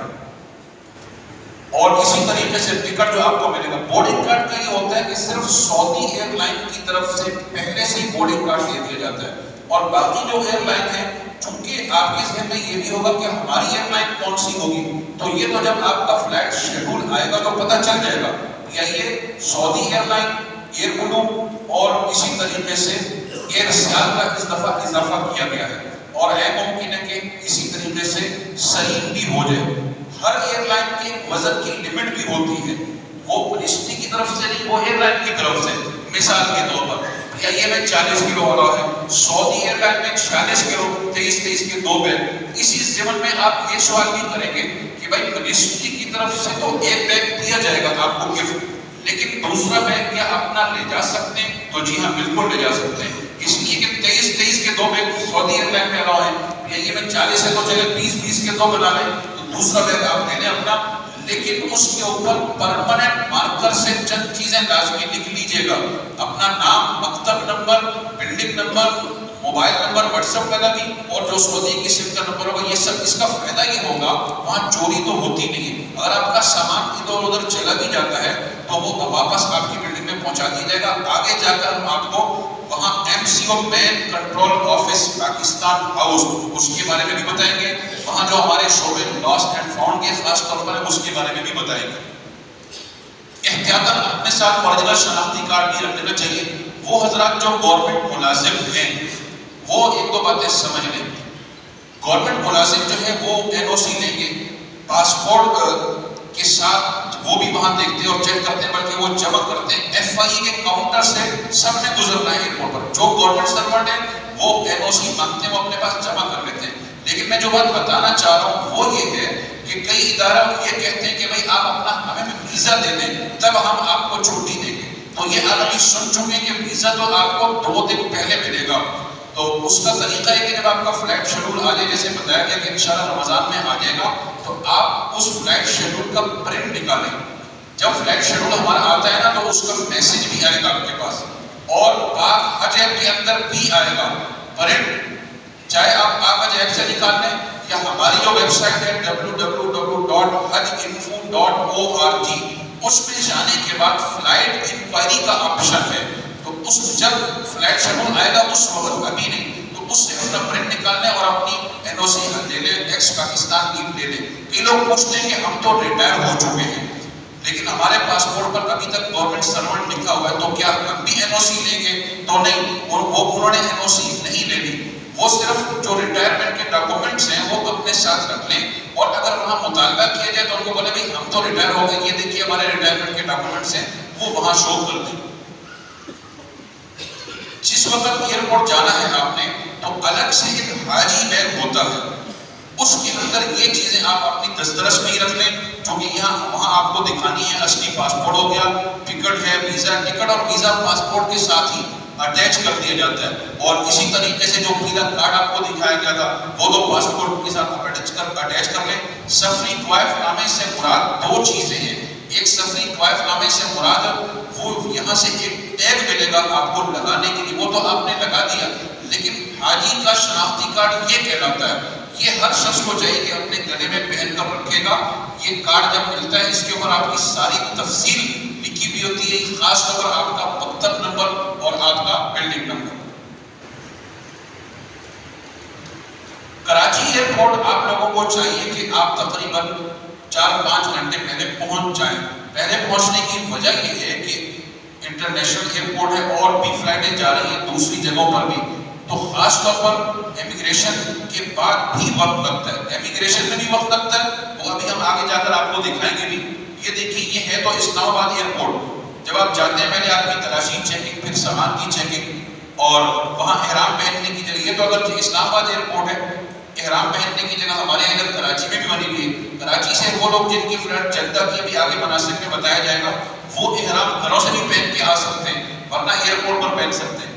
اور اسی طریقے سے ٹکٹ جو آپ کو ملے گا، بورڈنگ کارڈ کا یہ ہوتا ہے کہ صرف سعودی ایئر لائن کی طرف سے پہلے سے ہی بورڈنگ کارڈ دے دیا جاتا ہے. اور باقی جو ایئر لائن ہے، چونکہ آپ کے ذہن میں یہ بھی ہوگا کہ ہماری ایئر لائن کون سی ہوگی، تو یہ تو جب آپ کا فلائٹ شیڈول آئے گا تو پتہ چل جائے گا. یا یہ سعودی ایئر لائن، ایئر بلو اور اسی طریقے سے ایئر سیال کا اس دفعہ اضافہ کیا گیا ہے. اور ممکن ہے کہ اسی طریقے سے سلیم بھی ہو جائے. ہر ایئر لائن کے وزن کی لمٹ بھی ہوتی ہے، وہ منسٹری کی طرف سے نہیں، وہ ایئر لائن کی طرف سے. مثال کے طور پر یہ میں 40 کلو والا ہے، سعودی ایئر لائن میں 46 کلو، 23 کے 2 بیگ. اسی ضمن میں آپ یہ سوال بھی کریں گے کہ بھائی منسٹری کی طرف سے تو ایک بیگ دیا جائے گا آپ کو گفٹ، لیکن دوسرا بیگ کیا اپنا لے جا سکتے ہیں؟ تو جی ہاں بالکل لے جا سکتے ہیں، اس لیے کہ 23 کے 2 بیگ سعودی ایئر لائن میں الاؤ ہے. یہ میں 40 ہے تو چلے 20 کے 2 بنا لیں، دوسرا بیگ آپ لے لیں اپنا، لیکن اس کے اوپر پرماننٹ مارکر سے چند چیزیں لازمی لکھ لیجئے گا. اپنا نام، مکتب number, building number, mobile number, what's app والا بھی، اور جو سعودی کی سم کا نمبر ہوگا. یہ سب اس کا فائدہ یہ ہوگا وہاں چوری تو ہوتی نہیں ہے. اگر آپ کا سامان ادھر ادھر چلا بھی جاتا ہے تو وہ واپس آپ کی بلڈنگ میں پہنچا دیا جائے گا. آگے جا کر ہم آپ کو وہاں MCO مین کنٹرول آفس پاکستان ہاؤس، اس کے بارے میں بھی بتائیں گے. وہاں جو ہمارے شعبے لاسٹ اینڈ فاؤنڈ کے خاص طور پر ہے اس کے بارے میں بھی بتائیں گے. احتیاطاً اپنے ساتھ اوریجنل شناختی کارڈ بھی رکھ لینا چاہیے. وہ حضرات جو گورنمنٹ ملازم ہیں وہ ایک دو باتیں سمجھ لیں. گورنمنٹ ملازم جو ہے وہ NOC لیں گے پاسپورٹ کے ساتھ، وہ بھی وہاں دیکھتے ہیں اور چیک کرتے ہیں، بلکہ وہ جمع کرتے ہیں. FIE کے کاؤنٹر سے سب نے گزرنا ہے ایئرپورٹ پر. جو گورنمنٹ سرونٹ ہے وہ NOC مانگتے ہیں، وہ اپنے پاس جمع کر لیتے ہیں. لیکن میں جو بات بتانا چاہ رہا ہوں وہ یہ ہے کہ کئی ادارہ یہ کہتے ہیں کہ بھائی آپ اپنا ہمیں ویزا دے دیں تب ہم آپ کو چھٹی دیں گے. تو یہ آدمی سن چکے ہیں کہ ویزا تو آپ کو 2 دن پہلے ملے گا. تو اس کا طریقہ ہے کہ جب آپ کا فلائٹ شیڈول آ جائے، جیسے بتایا گیا کہ انشاءاللہ رمضان میں آ جائے گا، تو آپ اس فلائٹ شیڈول کا پرنٹ نکالیں. جب فلائٹ شیڈول ہمارا آتا ہے نا تو اس کا میسج بھی آئے گا آپ کے پاس، اور پاک حج ایپ کے اندر بھی آئے گا پرنٹ. چاہے آپ پاک حج ایپ سے نکال لیں یا ہماری جو ویب سائٹ ہے www.hajinfo.org، اس میں جانے کے بعد فلائٹ انکوائری کا آپشن ہے. تو اس جب فلائٹ شیڈول آئے گا اس وقت، ابھی نہیں، تو اس سے اپنا پرنٹ نکال لیں اور اپنی NOC لے لیں، ایکس پاکستان لیو لے لیں. کئی لوگ پوچھتے ہیں کہ ہم تو ریٹائر ہو چکے ہیں لیکن ہمارے پاسپورٹ پر ابھی تک گورنمنٹ سرونٹ لکھا ہوا ہے، تو کیا ہم بھی NOC لیں گے؟ تو نہیں، انہوں نے NOC نہیں لینی. وہ صرف جو ریٹائرمنٹ کے ڈاکومنٹس ہیں وہ اپنے ساتھ رکھ لیں، اور اگر وہاں مطالبہ کیا جائے تو ان کو بولے بھائی ہم تو ریٹائر ہو گئے، یہ دیکھیے ہمارے ریٹائرمنٹ کے ڈاکومنٹس ہیں، وہ وہاں شو کر دیں. جس وقت ایئرپورٹ جانا ہے آپ نے تو الگ سے ایک حاجی بیگ ہوتا ہے، اس کے اندر یہ چیزیں آپ اپنی دسترس میں ہی رکھ لیں، کیونکہ وہاں آپ کو دکھانی ہے. اصلی پاسپورٹ ہو گیا، ٹکٹ ہے، ویزا ٹکٹ اور ویزا پاسپورٹ کے ساتھ ہی اٹیچ کر دیا جاتا ہے. اور اسی طریقے سے جو ویزا کارڈ آپ کو دکھایا گیا تھا وہ تو پاسپورٹ کے ساتھ اٹیچ کر لیں. سفری طوائف نامے سے مراد 2 چیزیں ہیں. ایک سفری طوائف نامے سے مراد وہ یہاں سے ایک ٹیگ ملے گا آپ کو لگانے کے لیے، وہ تو آپ نے لگا دیا. لیکن حاجی کا شناختی کارڈ یہ کہلاتا ہے، یہ ہر شخص کو چاہیے کہ اپنے گلے میں پہن کر رکھے گا. یہ کارڈ جب ملتا ہے اس کے اوپر آپ کی ساری تفصیل لکھی ہوئی ہوتی ہے، خاص طور پر آپ کا مکتب نمبر اور آپ کا بلڈنگ نمبر. کراچی ایئرپورٹ آپ لوگوں کو چاہیے کہ آپ تقریباً 4-5 گھنٹے پہلے پہنچ جائیں. پہلے پہنچنے کی وجہ یہ ہے کہ انٹرنیشنل ایئرپورٹ ہے اور بھی فلائٹیں جا رہی ہیں دوسری جگہوں پر بھی، تو خاص طور پر امیگریشن کے بعد بھی وقت لگتا ہے. امیگریشن میں بھی وقت لگتا ہے، وہ ابھی ہم آگے جا کر آپ کو دکھائیں گے بھی. یہ دیکھیے، یہ ہے تو اسلام آباد ایئرپورٹ. جب آپ جاتے ہیں پہلے آپ کی تلاشی چیکنگ، پھر سامان کی چیکنگ، اور وہاں احرام پہننے کی جگہ. یہ تو اگر اسلام آباد ایئرپورٹ ہے، احرام پہننے کی جگہ ہمارے ادھر کراچی میں بھی بنی ہوئی ہے. کراچی سے وہ لوگ جن کی فلائٹ جدہ کی بھی آگے مناسب میں بتایا جائے گا، وہ احرام گھروں سے بھی پہن کے آ سکتے ہیں، ورنہ ایئرپورٹ پر پہن سکتے ہیں.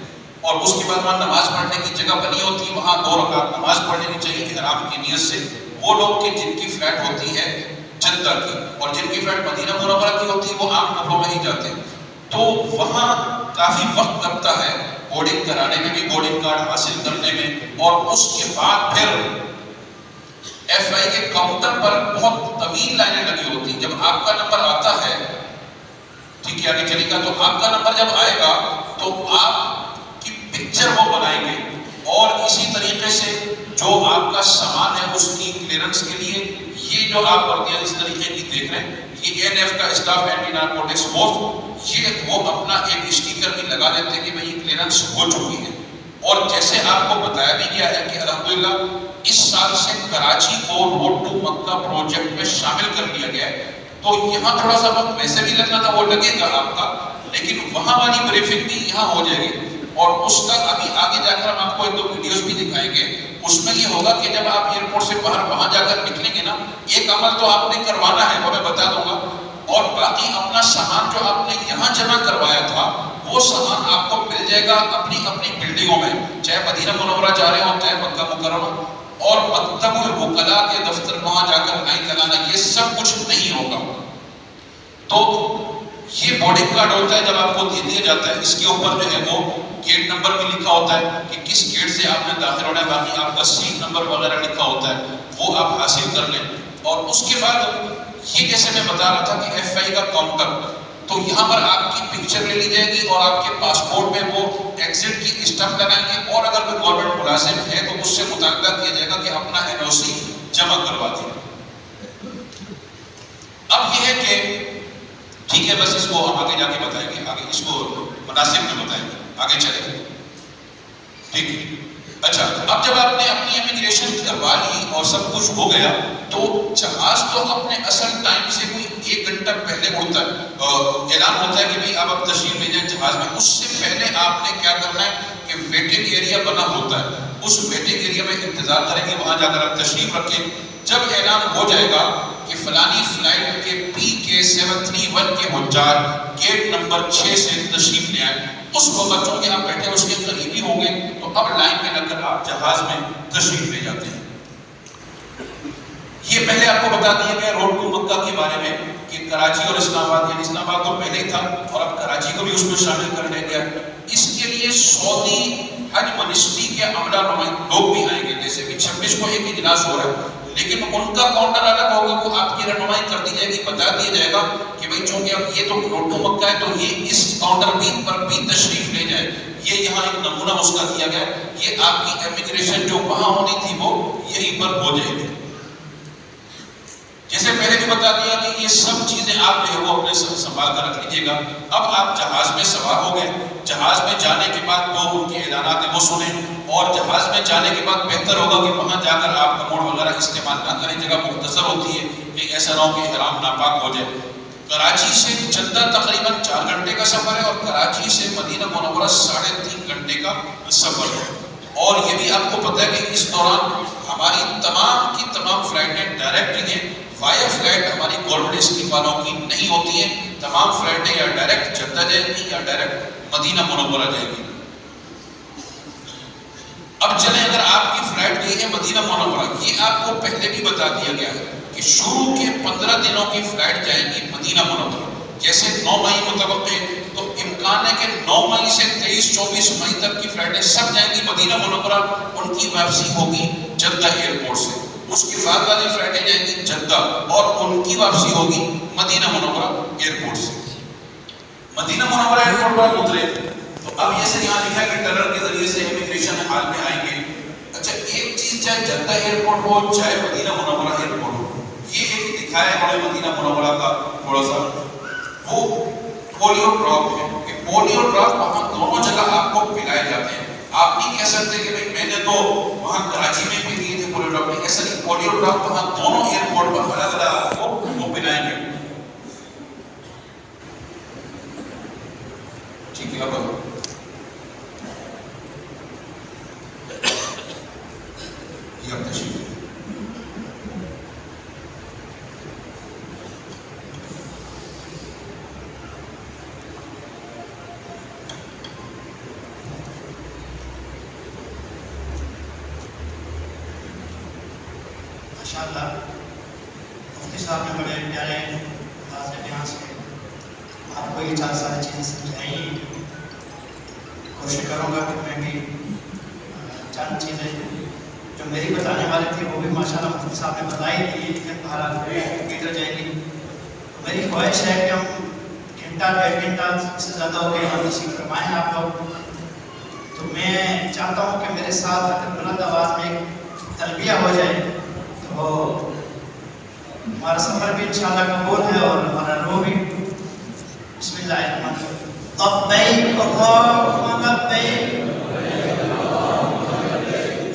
اور اس کے بعد وہاں نماز پڑھنے کی جگہ بنی ہوتی ہے، وہاں 2 رکعت نماز پڑھ لینی چاہیے احرام کی نیت سے. وہ لوگ کہ جن کی فلائٹ ہوتی ہے جدہ کی، اور جن کی فلائٹ مدینہ منورہ کی ہوتی ہے وہ عام کپڑوں میں ہی جاتے ہیں. تو وہاں کافی وقت لگتا ہے بورڈنگ کرانے میں بھی، بورڈنگ کارڈ حاصل کرنے میں، اور اس کے بعد پھر FIE کے کاؤنٹر پر بہت طویل لائنیں لگی ہوتی ہیں. جب آپ کا نمبر آتا ہے، ٹھیک ہے آگے چلے گا، تو آپ کا نمبر جب آئے گا تو آپ کی پکچر وہ بنائیں گے، اور اسی طریقے سے جو آپ کا سامان ہے اس کی کلیئرنس کے لیے یہ جو آپ وردیاں اس طریقے کی دیکھ رہے ہیں، یہ ANF کا اسٹاف اینٹی نارکوٹکس فورس، یہ وہ اپنا ایک اسٹیکر بھی لگا دیتے ہیں کہ بھئی یہ کلیئرنس ہو چکی ہے. اور جیسے آپ کو بتایا بھی گیا ہے کہ الحمدللہ اس سال سے کراچی کو روڈ ٹو مکہ پروجیکٹ میں شامل کر لیا گیا ہے. تو یہاں تھوڑا سا وقت ویسے بھی لگنا تھا، وہ لگے گا آپ کا، لیکن وہاں والی بریفنگ بھی یہاں ہو جائے گی. اور اس کا ابھی آگے جا کر ہم آپ کو 1-2 ویڈیوز بھی دکھائیں گے. اس میں یہ ہوگا کہ جب آپ ایئرپورٹ سے باہر وہاں جا کر نکلیں گے نا، ایک عمل تو آپ نے کروانا ہے، وہ میں بتا دوں گا، اور باقی اپنا سامان جو آپ نے یہاں جمع کروایا تھا وہ سامان آپ کو مل جائے گا اپنی بلڈنگوں میں، چاہے مدینہ منورہ جا رہے ہوں چاہے مکہ مکرمہ. اور مکتب الوکلاء کے دفتر وہاں جا کر لائن لگانا، یہ سب کچھ نہیں ہوگا. تو یہ بورڈنگ کارڈ ہوتا ہے جب آپ کو دے دیا جاتا ہے، اس کے اوپر جو ہے وہ گیٹ نمبر بھی لکھا ہوتا ہے کہ کس گیٹ سے آپ نے داخل ہونا ہے، باقی آپ کا سیٹ نمبر وغیرہ لکھا ہوتا ہے، وہ آپ حاصل کر لیں. اور اس کے بعد یہ جیسے میں بتا رہا تھا کہ FIE کا کاؤنٹر، تو یہاں پر آپ کی پکچر لے لی جائے گی اور آپ کے پاسپورٹ میں وہ ایگزٹ کی اسٹمپ لگائیں گے، اور اگر کوئی گورنمنٹ ملازم ہے تو اس سے مطالبہ کیا جائے گا کہ اپنا NOC جمع کروا دیں. اب یہ ہے کہ ٹھیک ہے، بس اس کو ہم آگے جا کے بتائیں گے، آگے اس کو مناسب میں بتائیں گے، آگے چلیں گے. ٹھیک ہے، اچھا، اب جب آپ نے اپنی امیگریشن کروا لی اور سب کچھ ہو گیا تو جہاز تو اپنے اصل ٹائم سے کوئی 1 گھنٹہ پہلے اڑتا ہے، اعلان ہوتا ہے کہ بھئی اب تشریف لے جائیں جہاز میں. اس سے پہلے آپ نے کیا کرنا ہے کہ ویٹنگ ایریا بنا ہوتا ہے، اس ویٹنگ ایریا میں انتظار کریں گے، وہاں جا کر آپ تشریف رکھیں. جب اعلان ہو جائے گا کہ فلانی فلائٹ کے PK731 کے حجاج گیٹ نمبر 6 سے تشریف لے آئیں، اس وقت چونکہ آپ بیٹھے اس کے قریبی ہوں گے تو اب لائن میں لگ کر آپ جہاز میں تشریف لے جاتے ہیں. یہ پہلے آپ کو بتا دیا گیا روڈ ٹو مکہ کے بارے میں کہ کراچی اور اسلام آباد، یعنی اسلام آباد تو پہلے ہی تھا اور اب کراچی کو بھی اس میں شامل کر لیا گیا. اس کے لیے سعودی حج منسٹری کے عملہ لوگ بھی آئیں گے، جیسے کہ 26 کو ایک اجلاس ہو رہا ہے لیکن ان کا کاؤنٹر الگ ہوگا، وہ آپ کی رہنمائی کر دی جائے گی، بتا دیا جائے گا کہ بھئی چونکہ اب یہ تو روڈ ٹو مکہ ہے تو یہ اس کاؤنٹر پر بھی تشریف لے جائے. یہ یہاں ایک نمونہ اس کا دیا گیا، یہ آپ کی امیگریشن جو وہاں ہونی تھی وہ یہیں پر ہو جائے گی. جیسے پہلے بھی بتا دیا کہ یہ سب چیزیں آپ جو ہے وہ اپنے سنبھال کر رکھ لیجیے گا. اب آپ جہاز میں سوار ہو گئے، جہاز میں جانے کے بعد وہ ان کے اعلانات ہیں وہ سنیں، اور جہاز میں جانے کے بعد بہتر ہوگا کہ وہاں جا کر آپ کموڈ وغیرہ استعمال نہ کریں، جگہ مختصر ہوتی ہے کہ ایسا نہ ہو کہ احرام ناپاک ہو جائے. کراچی سے جدہ تقریباً 4 گھنٹے کا سفر ہے اور کراچی سے مدینہ منورہ 3.5 گھنٹے کا سفر ہے. اور یہ بھی آپ کو پتہ ہے کہ اس دوران ہماری تمام کی تمام فلائٹیں ڈائریکٹ ہیں، وائر فلائٹ ہماری گورنمنٹ اسکیم والوں کی نہیں ہوتی ہیں. تمام فلائٹیں یا ڈائریکٹ جدہ جائیں گی یا ڈائریکٹ مدینہ منورہ جائیں گی. اب چلیں اگر آپ کی فلائٹ گئی ہے مدینہ منورہ، یہ آپ کو پہلے بھی بتا دیا گیا ہے کہ شروع کے 15 دنوں کی فلائٹ جائے گی مدینہ منورہ. جیسے 9 مئی متوقع تو امکان ہے کہ 9 مئی سے 23-24 مئی تک کی فلائٹیں سب جائیں گی مدینہ منورہ. ان کی واپسی ہوگی جدہ ایئرپورٹ سے. اس کے بعد والی فلائٹیں جائیں گی جدہ اور ان کی واپسی ہوگی مدینہ منورہ ایئرپورٹ سے. مدینہ منورہ ایئرپورٹ پر اترے تو اب یہ سے یہاں لکھا ہے کہ ٹنل کے ذریعے سے امیگریشن حال میں آئیں گے. اچھا، ایک چیز چاہے جدہ ایئرپورٹ ہو چاہے مدینہ منورہ ایئرپورٹ ہو، یہ ایک دکھایا ہے انہوں نے مدینہ منورہ کا تھوڑا سا، وہ پولیو ڈراپ ہے کہ پولیو ڈراپ وہاں دونوں جگہ آپ کو پلائے جاتے ہیں. آپ نہیں کہہ سکتے کہ بھئی میں نے تو وہاں کراچی میں بھی دیے تھے پولیو ڈراپ، نہیں، ایسا نہیں، پولیو ڈراپ وہاں دونوں ایئرپورٹ پر الگ الگ آپ کو وہ پلائیں گے. ٹھیک ہے، اب یہ اب تشریف ماشاءاللہ مفتی صاحب نے بڑے پیارے واضح بیان سے آپ کو یہ 4 ساری چیزیں سمجھائیں. کوشش کروں گا کہ میں بھی چند چیزیں جو میری بتانے والے تھے وہ بھی ماشاءاللہ مفتی صاحب نے بتائی تھی، لیکن حالات گزر جائے گی. میری خواہش ہے کہ ہم گھنٹہ 1.5 گھنٹہ سے زیادہ ہو گئے ہم نصیب فرمائیں آپ لوگ. تو میں چاہتا ہوں کہ میرے ساتھ اگر بلند آواز میں ایک تلبیہ ہو جائے تو ہمارا سفر بھی انشاءاللہ قبول ہے اور ہمارا روح بھی. بسم اللہ الرحمن الرحیم. لبیک اللہم لبیک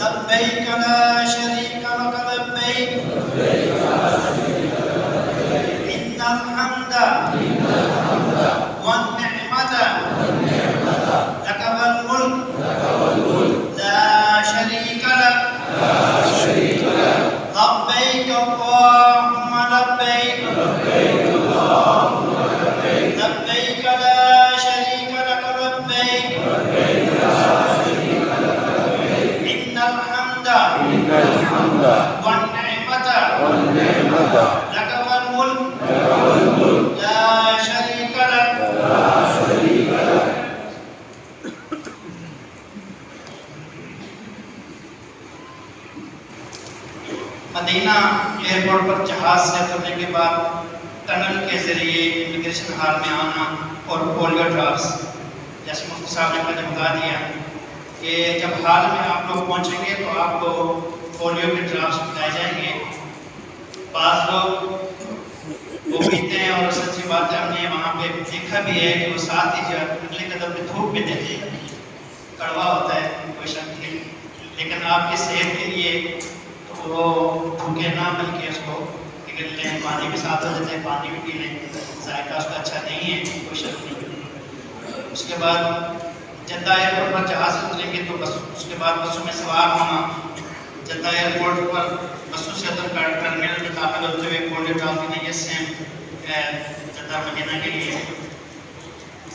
لبیک لا شریک لک لبیک ان الحمد والنعمت لک والملک لا شریک لک لبیک اللہم لبیک لبیک لا شریک لک لبیک ان الحمد والنعمت لک والملک لا شریک لک. مدینہ ایئرپورٹ پر جہاز سے اترنے کے بعد ٹنل کے ذریعے امیگریشن ہال میں آنا اور پولیو ڈراپس، جیسے مفتی صاحب نے مجھے بتا دیا کہ جب ہال میں آپ لوگ پہنچیں گے تو آپ کو پولیو کے ڈراپس پلائے جائیں گے. بعض لوگ وہ پیتے ہیں اور سچی بات ہے ہم نے وہاں پہ دیکھا بھی ہے کہ وہ ساتھ ہی جو اگلے قدم پہ دھوپ میں دیتے ہیں، کڑوا ہوتا ہے کوئی شک نہیں، لیکن آپ کی صحت کے لیے تو وہ بھوکے نہ بلکہ اس کو نکل لیں، پانی بھی ساتھ ہو جاتے ہیں، پانی بھی پی لیں، ذائقہ اس کا اچھا نہیں ہے، کوئی شک نہیں۔ اس کے بعد جدہ ایئرپورٹ پر جہاز سے اتریں گے تو بس اس کے بعد بسوں میں سوار ہونا، جدہ ایئرپورٹ پر بسوں سے ادھر ٹرمینل میں داخل ہوتے ہوئے گولڈن ڈالفن یہ سیم جدہ مدینہ کے لیے۔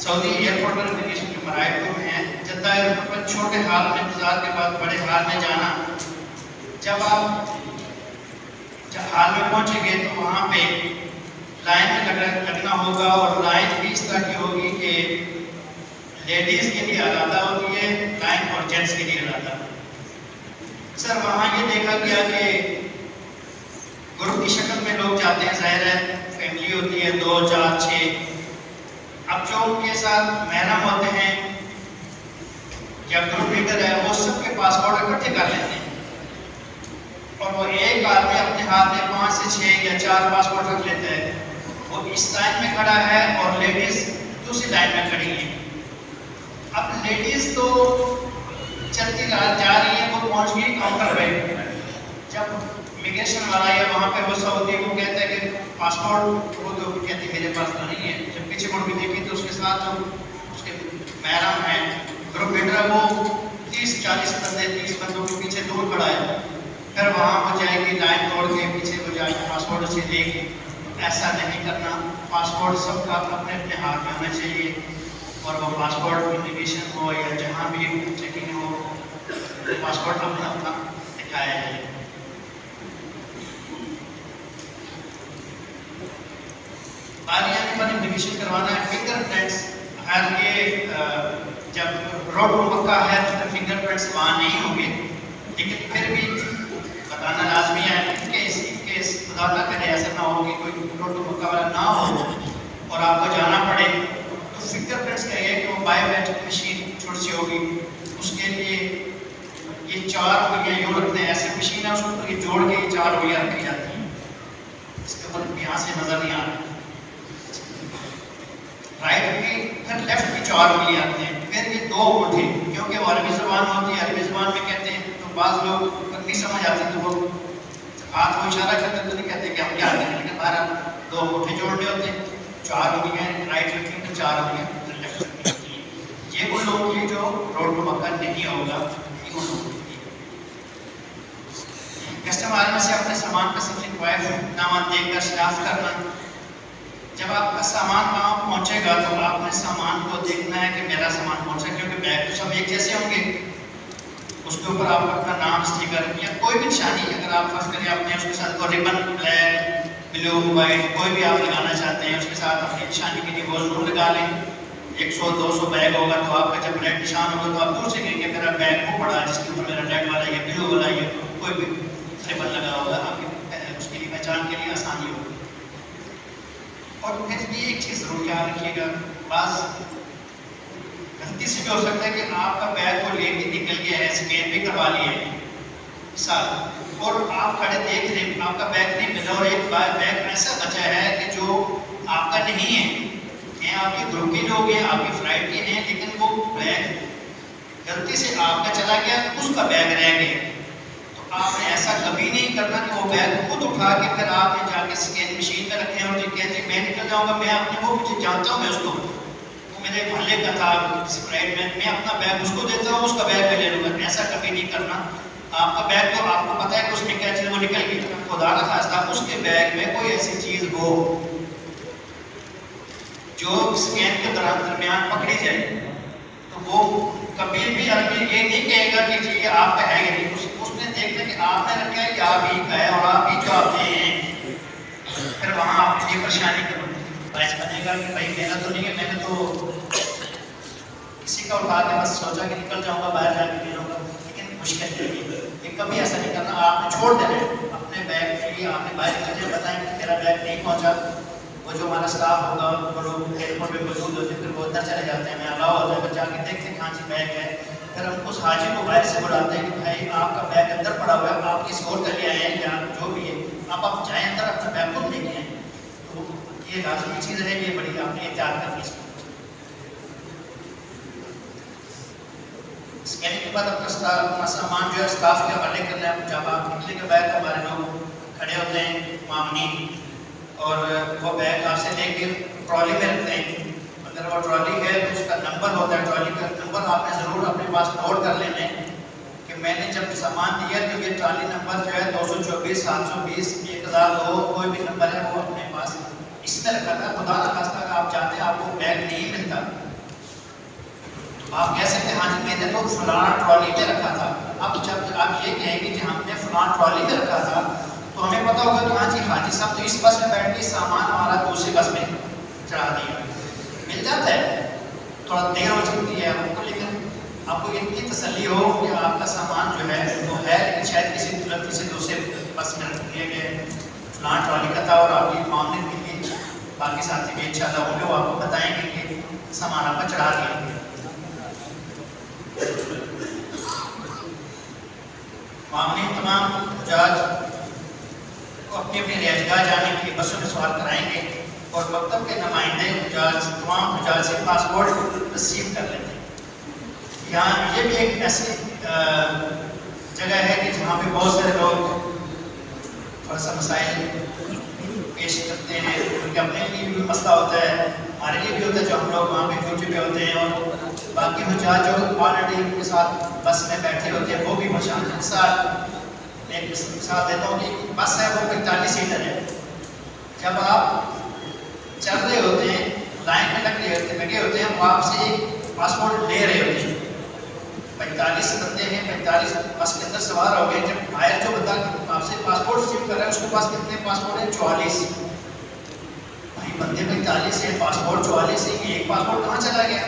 سعودی ایئرپورٹ پر امیگریشن کے مراحل تو ہیں، جدہ ایئرپورٹ پر چھوٹے ہال میں انتظار کے بعد بڑے ہال میں جانا۔ جب آپ ہال میں پہنچیں گے تو وہاں پہ لائن میں لگنا ہوگا، اور لائن بھی اس طرح کی ہوگی کہ لیڈیز کے لیے علیحدہ ہوتی ہے لائن اور جینٹس کے لیے علیحدہ۔ سر وہاں یہ دیکھا گیا کہ گروپ کی شکل میں لوگ جاتے ہیں، ظاہر ہے فیملی ہوتی ہے 2 4 6۔ اب جو ان کے ساتھ محرم ہوتے ہیں یا گروپ لیڈر ہے وہ سب کے پاسپورٹ اکٹھے کر لیتے ہیں، اور وہ ایک آدمی اپنے ہاتھ میں 5 سے 6 یا 4 پاسپورٹ رکھ لیتا ہے۔ وہ اس لائن میں کھڑا ہے اور لیڈیز دوسری لائن میں کھڑی ہیں۔ اب لیڈیز تو چلتی جا رہی ہیں، وہ پہنچ گئی کاؤنٹر پہ۔ جب امیگریشن والا یا وہاں پہ وہ سعودی وہ کہتا ہے کہ پاسپورٹ، وہ تو کہتی میرے پاس تو نہیں ہے۔ جب پیچھے مڑ کے دیکھی تو اس کے ساتھ جو اس کے محرم ہیں، گروپ لیڈر، وہ 30 40 بندے 30 بندوں کے پیچھے دور کھڑا ہے۔ پھر وہاں ہو جائے گی لائن توڑ کے پیچھے ہو جائے گی، پاسپورٹ اسے لے کے۔ ایسا نہیں کرنا، پاسپورٹ سب کا اپنے اپنے ہاتھ میں ہونا چاہیے، اور وہ پاسپورٹ امیگریشن ہو یا جہاں بھی چیکنگ ہو، پاسپورٹ اپنا اپنا دکھایا جائے۔ باریانی پر امیگریشن کروانا ہے، فنگر پرنٹس، ہر یہ جب روڈ ٹو مکہ ہے تو فنگر پرنٹس وہاں نہیں ہوں گے، لیکن پھر بھی بتانا لازمی ہے کہ اس خدا نہ کرے ایسا نہ ہو کہ کوئی روڈ ٹو مکہ والا نہ ہو اور آپ کو جانا پڑے، تو فنگر پرنٹس کا یہ کہ وہ بایو میٹرک مشین چھوٹی سی ہوگی، اس کے لیے یہ 4 انگلیاں یوں رکھتے ہیں، ایسی مشین ہے اس کو یہ جوڑ کے 4 انگلیاں رکھی جاتی ہیں، اس کے اوپر یہاں سے نظر نہیں آ رہا، رائٹ کی پھر لیفٹ کی 4 انگلیاں آتے ہیں، پھر یہ 2 انگوٹھے، کیونکہ وہ عربی زبان ہوتی ہے، عربی زبان میں کہتے ہیں تو بعض لوگ نہیں سمجھ آتے تو وہ ہاتھ کو اشارہ کرتے تو نہیں کہتے کہ ہم کیا کریں، لیکن باہر 2 انگوٹھے جوڑنے ہوتے ہیں، 4 انگلیاں رائٹ رکھیں تو 4 انگلیاں لیفٹ رکھیں ہوتی ہیں۔ یہ ان لوگوں کی جو روڈ ٹو مکہ نہیں ہوگا، یہ ان لوگوں کی۔ کسٹم آدمی سے اپنے سامان کا سفید وائف نامہ دیکھ کر شناخت کرنا۔ جب آپ کا سامان وہاں پہنچے گا تو آپ نے سامان کو دیکھنا ہے کہ میرا سامان پہنچا، کیونکہ بیگ تو سب ایک جیسے ہوں گے، اس کے اوپر آپ اپنا نام اسٹیکر یا کوئی بھی نشانی، اگر آپ فرض کریں اپنے اس کے ساتھ کوئی ربن بلیک بلو وائٹ کوئی بھی آپ لگانا چاہتے ہیں، اس کے ساتھ اپنی نشانی کے لیے وہ ضرور لگا لیں۔ 100 200 بیگ ہوگا تو آپ کا جب ریڈ نشان ہوگا تو آپ دور سے کہیں گے میرا بیگ وہ پڑا ہے جس کے اوپر میرا ریڈ والا یا بلو والا یا کوئی بھی ربن لگا ہوگا، آپ کی اس کے لیے پہچان کے لیے آسانی ہوگی۔ اور پھر بھی ایک چیز ضرور یاد رکھیے گا، بعض غلطی سے بھی ہو سکتا ہے کہ آپ کا بیگ کو لے کے نکل گیا ہے، اسکین بھی کروا لیا ہے مثال، اور آپ کھڑے دیکھ رہے ہیں آپ کا بیگ نہیں ملا، اور ایک بیگ ایسا بچا ہے کہ جو آپ کا نہیں ہے، آپ کے گروپ کے لوگ ہیں، آپ کی فلائٹ کے ہیں، لیکن وہ بیگ غلطی سے آپ کا چلا گیا، اس کا بیگ رہ گیا، تو آپ نے ایسا کبھی نہیں کرنا کہ وہ بیگ خود اٹھا کے پھر آپ نے جا کے اسکین مشین پہ رکھے اور کہتے ہیں میں نکل جاؤں گا، میں اپنے وہ مجھے جانتا ہوں، میں اس کو میرے محلے کا تھا اسپرائٹ میں اپنا بیگ اس کو دیتا ہوں، اس کا بیگ میں لے لوں گا، ایسا کبھی نہیں کرنا۔ آپ کا بیگ تو آپ کو پتا ہے کہ اس میں کیا چیز وہ نکل گئی، خدا کا خاصہ اس کے بیگ میں کوئی ایسی چیز ہو جو اسکین کے درمیان پکڑی جائے تو وہ کبھی بھی آدمی یہ نہیں کہے گا کہ جی یہ آپ کا ہے یا نہیں، اس نے دیکھنا کہ آپ نے رکھا ہے کہ آپ ہی کا ہے اور آپ ہی جو آپ ہیں، پھر وہاں آپ کی پریشانی کا باعث بنے گا کہ بھائی میرا تو نہیں ہے، میں نے تو کسی کا اٹھا کے بس سوچا کہ نکل جاؤں گا باہر جا کے لے لوں گا، لیکن مشکل نہیں ہے، یہ کبھی ایسا نہیں کرنا، آپ نے چھوڑ دینا ہے اپنے بیگ کے لیے، آپ نے باہر مجھے بتائیں کہ میرا بیگ نہیں پہنچا، وہ جو ہمارا اسٹاف ہوگا وہ لوگ ایئرپورٹ پہ موجود ہوتے ہیں، پھر وہ اندر چلے جاتے ہیں، میں الاؤ ہوتا ہے، پھر جا کے دیکھتے ہیں کہاں سے بیگ ہے، پھر ہم اس حاجی کو باہر سے بلاتے ہیں کہ بھائی آپ کا بیگ اندر پڑا ہوا ہے، آپ کسی اور کا لے آئے ہیں یا جو بھی ہے، آپ جائیں اندر اپنا بیگ خود لے کے آئیں، تو یہ لازمی چیز ہے، یہ بڑی آپ نے احتیاط کرنی ہے۔ یعنی کے بعد اپنا سامان جو ہے اسٹاف کے حوالے کرنا ہے. جب آپ نکلے کے بعد ہمارے لوگ کھڑے ہوتے ہیں معاملین اور وہ بیگ آپ سے لے کے ٹرالی میں رکھتے ہیں. اگر وہ ٹرالی ہے تو اس کا نمبر ہوتا ہے, ٹرالی کا نمبر آپ نے ضرور اپنے پاس نوٹ کر لینا ہے کہ میں نے جب سامان دیا تو یہ ٹرالی نمبر جو ہے 224 720 1002 کوئی بھی نمبر ہے وہ اپنے پاس اس میں رکھا تھا. خدا نہ خواستہ اگر آپ چاہتے ہیں آپ کو بیگ نہیں ملتا تو آپ کہہ سکتے ہیں ہاں جی میں نے تو فلاں ٹرالی میں رکھا تھا. اب جب آپ یہ کہیں گے کہ ہم نے فلاں ٹرالی میں رکھا تھا تو ہمیں پتہ ہوگا کہ ہاں جی حاجی صاحب تو اس بس میں بیٹھ کے سامان ہمارا دوسری بس میں چڑھا دیا. مل جاتا ہے, تھوڑا دیر ہو سکتی ہے آپ کو, لیکن آپ کو اتنی تسلی ہو کہ آپ کا سامان جو ہے وہ ہے لیکن شاید کسی غلطی سے دوسرے بس میں رکھ دیا گیا ہے. فلاں ٹرالی کا تھا اور آپ کی معاملے کے لیے باقی ساتھی بھی انشاءاللہ ہوں گے وہ آپ کو بتائیں گے کہ سامان آپ کا چڑھا دیا گیا. معاملین تمام حجاج کو اپنی اپنی رہائش گاہ جانے کے لیے بسوں میں سوار کرائیں گے اور مکتب کے نمائندے حجاج تمام حجاج سے پاسپورٹ رسیو کر لیتے ہیں. یہاں یہ بھی ایک ایسی جگہ ہے کہ جہاں پہ بہت سارے لوگ تھوڑا سا مسائل پیش کرتے ہیں, کیونکہ اپنے لیے بھی مسئلہ ہوتا ہے, ہمارے لیے بھی ہوتا ہے جو ہم لوگ وہاں پہ ڈیوٹی پہ ہوتے ہیں اور باقی حجاج جو آلریڈی ان کے ساتھ بس میں بیٹھے ہوتے ہیں وہ بھی پریشان ہیں. ایک مثال دیتا ہوں کہ بس ہے وہ 45 سیٹر ہے. جب آپ چل رہے ہوتے ہیں لائن میں لگے ہوتے ہیں وہ آپ سے ایک پاسپورٹ لے رہے ہوتے ہیں. 45 بندے ہیں, 45 بس کے اندر سوار ہو گئے. جب باہر جو بندہ آپ سے پاسپورٹ ریسیو کر رہا ہے اس کے پاس کتنے پاسپورٹ ہیں؟ 44. بھائی بندے 45 ہیں, پاسپورٹ 44 ہے, ایک پاسپورٹ کہاں چلا گیا؟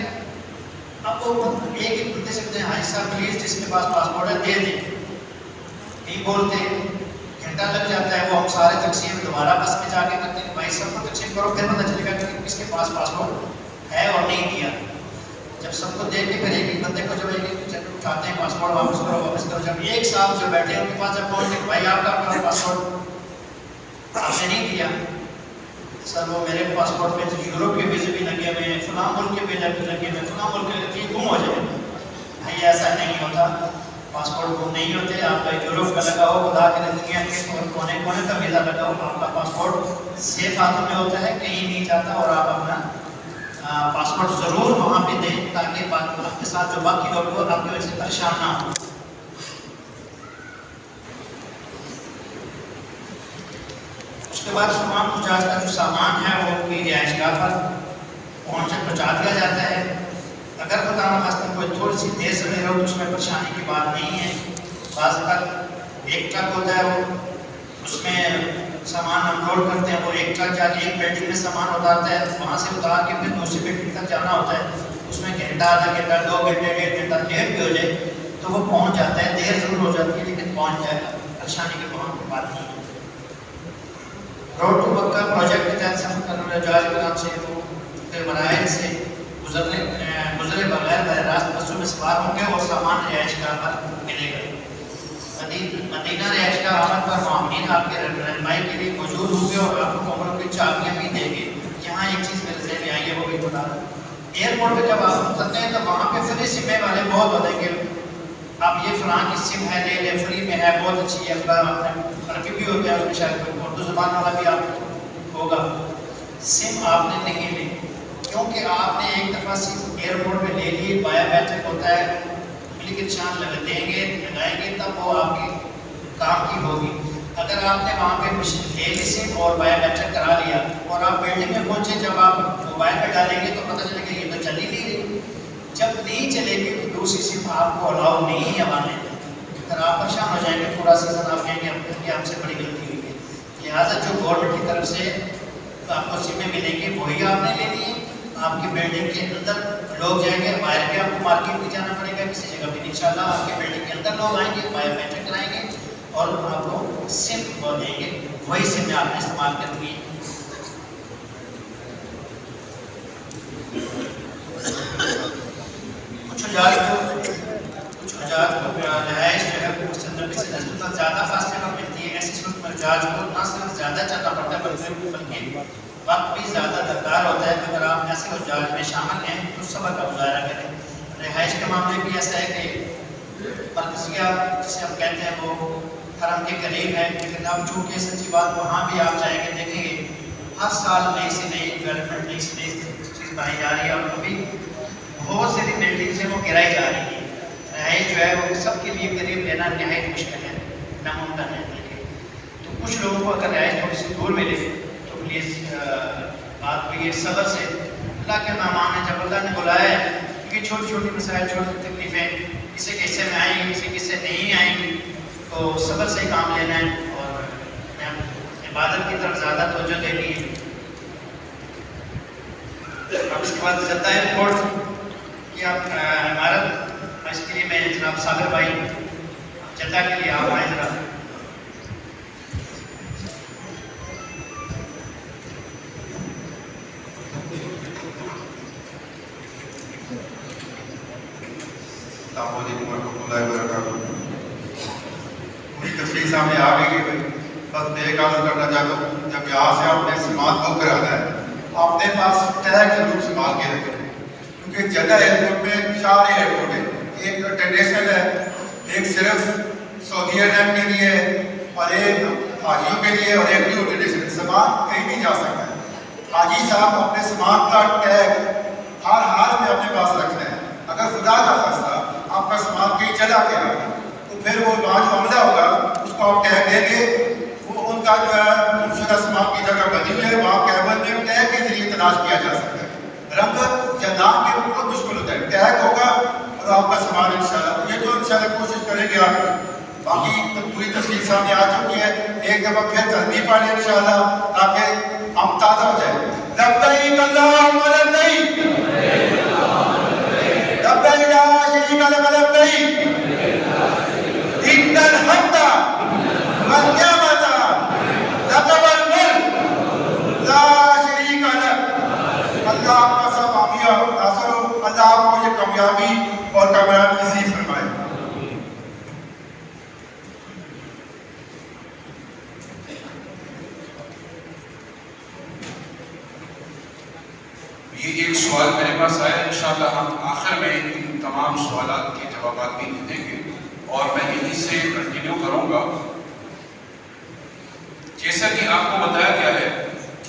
اب وہ ایک بندے سے کہتے ہیں حاجی صاحب پلیز جس کے پاس پاسپورٹ ہے دے دیں. نہیں بولتے, گھنٹہ لگ جاتا ہے. وہ ہم سارے تقسیم دوبارہ بس میں جا کے کرتے ہیں, بھائی سب کو تقسیم کرو پھر پتہ چلے گا کہ کس کے پاس پاسپورٹ ہے اور نہیں دیا. جب سب کو دیکھ کے پھر ایک بندے کو جب اٹھاتے ہیں پاسپورٹ واپس کرو. جب ایک صاحب جو بیٹھے ہیں ان کے پاس جب پہنچتے ہیں بھائی آپ کا پاسپورٹ آپ نے نہیں دیا. سر وہ میرے پاسپورٹ پہ یورپ کے ویزے بھی لگے ہوئے ہیں, فلاں ملک کے ویزے بھی لگے ہوئے ہیں, فلاں ملک کے گم ہو جائے. بھائی ایسا نہیں ہوتا, پاسپورٹ گم نہیں ہوتے. آپ کا یورپ کا لگا ہو, خدا کے دنیا کے کونے کونے کا ویزا لگا ہو, آپ کا پاسپورٹ سیف ہاتھوں میں ہوتا ہے, کہیں نہیں جاتا. اور آپ اپنا پاسپورٹ ضرور وہاں پہ دیں تاکہ آپ کے ساتھ جو باقی لوگ ہو آپ کی وجہ سے پریشان نہ ہو. اس کے بعد تمام حجاج کا جو سامان ہے وہ ان کی رہائش گاہ پر پہنچا دیا جاتا ہے. اگر خدا نخواستہ کوئی تھوڑی سی دیر سے رہے ہو تو اس میں پریشانی کی بات نہیں ہے. بعض تک ایک ٹرک ہوتا ہے وہ اس میں سامان ہم لوڈ کرتے ہیں, وہ ایک ٹرک جا کے ایک بلڈنگ میں سامان اتارتا ہے, وہاں سے اتار کے پھر دوسری بلڈنگ تک جانا ہوتا ہے. اس میں گھنٹہ آدھا گھنٹہ 2 گھنٹے 1.5 گھنٹہ لیٹ بھی ہو جائے تو وہ پہنچ جاتا ہے. دیر ضرور ہو جاتی ہے لیکن پہنچ جائے گا, پریشانی کی بات نہیں ہے. روڈ ٹو مکہ پروجیکٹ کے تحت سفر کرنے والے حجاج کرام سے وہ مراحل سے گزرے بغیر براہ راست بسوں میں سوار ہوں گے اور سامان رہائش گاہ پر ملے گا. مدینہ رہائش گاہ آمد پر معاملین آپ کے رہنمائی کے لیے موجود ہوں گے اور آپ کو کمروں کی چابیاں بھی دیں گے. یہاں ایک چیز میرے ذہن میں آئی ہے وہ بھی بتا رہا ہوں. ایئرپورٹ پہ جب آپ اترتے ہیں تو وہاں پہ فری سمیں والے بہت ہوتے ہیں کہ آپ یہ فلاں کی سم ہے لے لیں, فری میں ہے, بہت اچھی ہے. عربی بھی ہوتے ہیں اس میں, شاید کوئی اردو زبان والا بھی آپ ہوگا. سم آپ نے نہیں لی کیونکہ آپ نے ایک دفعہ سم ایئرپورٹ پہ لے لی, بایو میٹرک ہوتا ہے, انگلی کے نشان لگائیں گے تب وہ آپ کے کام کی ہوگی. اگر آپ نے وہاں پہ لے لی سم اور بایو میٹرک کرا لیا اور آپ بلڈنگ میں پہنچے, جب آپ موبائل پہ ڈالیں گے تو پتہ چلے گا یہ تو چل ہی نہیں رہی. جب نہیں چلے گی تو دوسری سم آپ کو الاؤ نہیں ہے آنے. اگر آپ پریشان ہو جائیں گے پورا سیزن, آپ کہیں گے آپ سے بڑی غلطی ہوئی ہے. لہٰذا جو گورنمنٹ کی طرف سے آپ کو سمیں ملیں گی وہی آپ نے لینی ہے. آپ کی بلڈنگ کے اندر لوگ جائیں گے, باہر کے آپ کو مارکیٹ بھی جانا پڑے گا کسی جگہ پہ. انشاءاللہ آپ کی بلڈنگ کے اندر لوگ آئیں گے, بایو میٹرک کرائیں گے اور آپ کو سم وہ دیں گے, وہی سم آپ نے استعمال کرنی ہے. کچھ حجاج کو رہائش جو ہے نبی سے نزدیک تک زیادہ فاصلے پر ملتی ہے. ایسی صورت میں حجاج کو نہ صرف زیادہ چلنا پڑتا ہے بلکہ وقت بھی زیادہ درکار ہوتا ہے. اگر آپ ایسے حجاج میں شامل ہیں تو صبر کا مظاہرہ کریں. رہائش کے معاملے بھی ایسا ہے کہ مرکزیہ جسے ہم کہتے ہیں وہ حرم کے قریب ہے، لیکن اب چونکہ سچی بات وہاں بھی آپ جائیں گے دیکھیں گے ہر سال نئی سے نئی ڈیولپمنٹ، نئی سے نئی چیز بنائی جا رہی ہے، اور ابھی بہت ساری بلڈنگز ہیں وہ گرائی جا رہی ہیں۔ رہائش جو ہے وہ سب کے لیے قریب لینا نہایت مشکل ہے، ناممکن ہے، تو کچھ لوگوں کو اگر رہائش تھوڑی سی دور ملے تو پلیز بات کو یہ صبر سے، اللہ کے مہمان ہیں، جب اللہ نے بلایا ہے، کیونکہ چھوٹی چھوٹی مسائل، چھوٹی چھوٹی تکلیفیں کسی کے حصے میں آئیں گی، کسی کے حصے نہیں آئیں گی، تو صبر سے کام لینا ہے اور عبادت کی طرف زیادہ توجہ دینی ہے۔ اب اس کے بعد جدہ ایئرپورٹ کی آپ عمارت، اس کے لیے میں جناب صابر بھائی جدہ کے لیے آپ آئیں ذرا۔ السلام علیکم ورحمۃ اللہ وبرکاتہ۔ پوری تفصیل سامنے آ گئی ہے، بس میں ایک عرض کرنا چاہتا ہوں، جب یہاں سے آپ نے سامان بک کرانا ہے اپنے پاس ٹیگ ضرور سنبھال کے رکھیں، کیونکہ جدہ ایئرپورٹ میں 4 ایئرپورٹ ہیں، ایک انٹرنیشنل ہے، ایک صرف سعودی عرب کے لیے اور ایک حاجیوں کے لیے اور ایک نیو انٹرنیشنل۔ سامان کہیں نہیں جا سکتا ہے، حاجی صاحب اپنے سامان کا ٹیگ ہر حال میں اپنے پاس رکھنا ہے۔ اگر خدا کا خاصہ آپ کا سامان کہیں چلا گیا تو پھر وہ وہاں جو عملہ ہوگا اس کو آپ ٹیگ دیں گے، وہ ان کا جو ہے گمشدہ سامان کی جگہ بدل ہے، وہاں کیبن میں ٹیگ کے ذریعے تلاش کیا جا سکتا ہے۔ رنگ یا نام کے بہت مشکل ہوتا ہے، ٹیگ ہوگا اور آپ کا سامان انشاءاللہ، یہ تو انشاءاللہ کوشش کریں گے آپ۔ باقی تو پوری تفصیل سامنے آ چکی ہے، ایک دفعہ پھر ترتیب پڑھیں انشاءاللہ تاکہ ہم تازہ ہو جائیں۔ لبیک اللہم لبیک، لبیک لا شریک لک لبیک، ان الحمد والنعمت لک والملک لا شریک لک۔ اللہ آپ کا سب کامیاب ناصر ہو، اللہ آپ کو یہ کامیابی اور کامیابی نصیب فرمائے۔ یہ ایک سوال میرے پاس آیا، انشاءاللہ ہم آخر میں ان تمام سوالات کے جوابات بھی دیں گے اور میں یہیں سے کنٹینیو کروں گا۔ جیسا کہ آپ کو بتایا گیا ہے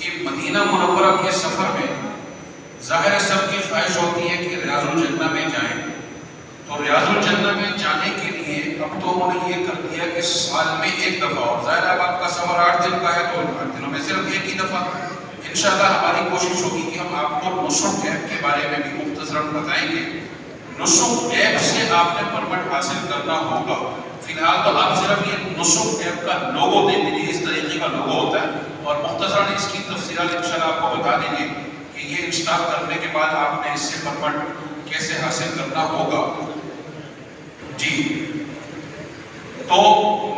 کہ مدینہ منورہ کے سفر میں ظاہر ہے سب کی خواہش ہوتی ہے کہ ریاض الجنہ میں جائیں، تو ریاض الجنہ میں جانے کے لیے اب تو انہوں نے یہ کر دیا کہ سال میں ایک دفعہ، اور ظاہر ہے آپ کا سفر 8 دن کا ہے تو 8 دنوں میں صرف ایک ہی دفعہ۔ انشاءاللہ ہماری کوشش ہوگی کہ ہم آپ کو نسخ ایپ کے بارے میں بھی مختصراً بتائیں گے۔ نسخ ایپ سے آپ نے پرمٹ حاصل کرنا ہوگا۔ فی الحال تو آپ صرف یہ نسخ ایپ کا لوگو دیکھ لیجیے، اس طریقے کا لوگو ہوتا ہے، اور مختصراً اس کی تفصیلات انشاءاللہ آپ کو بتا دیں گے کہ یہ انسٹال کرنے کے بعد آپ نے اس سے پرمٹ کیسے حاصل کرنا ہوگا۔ جی، تو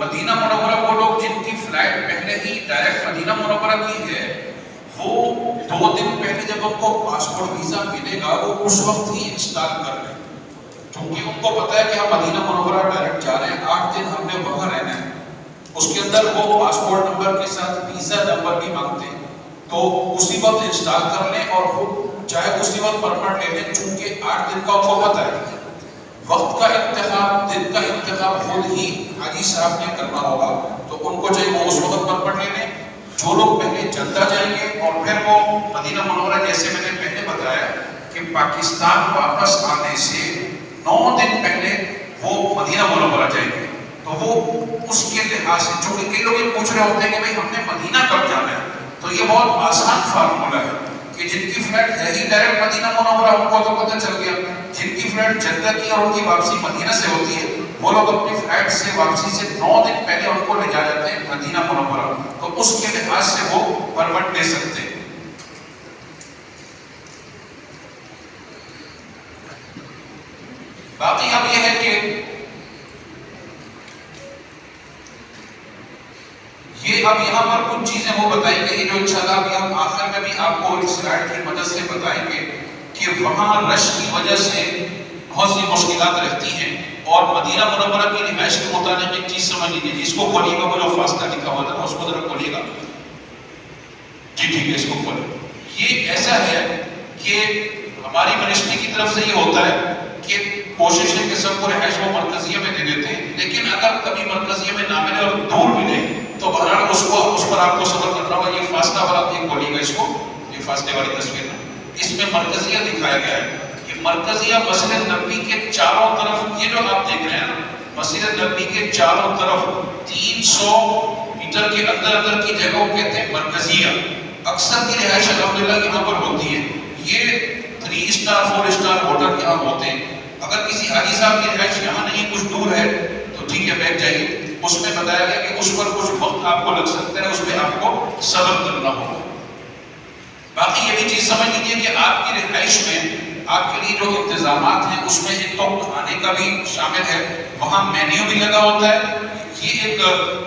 مدینہ منورہ وہ لوگ جن کی فلائٹ پہلے ہی ڈائریکٹ مدینہ منورہ کی ہے، وہ 2 دن پہلے جب ان کو پاسپورٹ ویزا ملے گا وہ اس وقت ہی انسٹال کر لیں، کیونکہ ان کو پتہ ہے کہ ہم مدینہ منورہ ڈائریکٹ جا رہے ہیں، 8 دن ہم نے وہاں رہنا ہے۔ اس کے اندر وہ پاسپورٹ نمبر کے ساتھ ویزا نمبر بھی مانگتے ہیں، تو اسی وقت انسٹال کر لیں اور وہ چاہے اسی وقت پرمٹ لے لیں، چونکہ 8 دن کا ان کو پتہ ہے۔ وقت کا انتخاب، دن کا انتخاب خود ہی حاجی صاحب نے کرنا ہوگا، تو ان کو چاہیے وہ اس وقت پرمٹ لے لیں۔ جو لوگ پہلے جدہ جائیں گے اور پھر وہ مدینہ منورہ، جیسے میں نے پہلے بتایا کہ پاکستان واپس آنے سے 9 دن پہلے وہ مدینہ منورہ جائیں گے، تو وہ اس کے لحاظ سے، چونکہ کئی لوگ یہ پوچھ رہے ہوتے ہیں کہ بھائی ہم نے مدینہ کب جانا ہے، تو یہ بہت آسان فارمولہ ہے کہ جن کی فلائٹ ہے ہی ڈائریکٹ مدینہ منورہ ان کو تو پتہ چل گیا، جن کی فلائٹ جدہ کی اور ان کی واپسی مدینہ سے ہوتی ہے وہ لوگ اپنی فلائٹ سے واپسی سے 9 دن پہلے ان کو لے جا جاتے ہیں مدینہ منورہ، تو اس کے لحاظ سے وہ پرمٹ لے سکتے ہیں۔ باقی اب یہ ہے کہ یہ اب یہاں پر کچھ چیزیں وہ بتائیں گے جو انشاءاللہ ابھی ہم آخر میں بھی آپ کو اس سلائڈ کی مدد سے بتائیں گے کہ وہاں رش کی وجہ سے بہت سی مشکلات رہتی ہیں، اور مدینہ منورہ کی رہائش کے متعلق ایک چیز سمجھ لیجیے، جس کو کھولیے گا وہ جو فاصلہ لکھا ہوا تھا اس کو ذرا کھولیے گا۔ جی ٹھیک ہے، اس کو کھولیں۔ یہ ایسا ہے کہ ہماری منسٹری کی طرف سے یہ ہوتا ہے کہ کوشش ہے کہ سب کو رہائش وہ مرکزیہ میں دے دیتے ہیں، لیکن اگر کبھی مرکزیہ میں نہ ملے اور دور ملے تو بہرحال اس پر آپ کو صبر کرنا ہوگا۔ یہ فاصلہ والا ایک بولیے گا اس کو، یہ فاصلے والی تصویر ہے، اس میں مرکزیہ دکھایا گیا ہے۔ یہ مرکزیہ مسجد نبوی کے چاروں طرف، یہ جو آپ دیکھ رہے ہیں مسجد نبوی کے چاروں طرف 300 میٹر کے اندر کی جگہ کو کہتے ہیں مرکزیہ۔ اکثر کی رہائش الحمدللہ یہاں پر ہوتی ہے، یہ 3 اسٹار 4 اسٹار ہوٹل یہاں ہوتے ہیں۔ اگر کسی حاجی صاحب کی رہائش یہاں نہیں، کچھ دور ہے تو ٹھیک ہے بیٹھ جائیے، اس میں بتایا گیا کہ اس پر کچھ وقت آپ کو لگ سکتا ہے، اس میں آپ کو صبر کرنا ہوگا۔ باقی یہ بھی چیز سمجھ لیجیے کہ آپ کی رہائش میں آپ کے لیے جو انتظامات ہیں اس میں ایک تو کھانے کا بھی شامل ہے، وہاں مینیو بھی لگا ہوتا ہے۔ یہ ایک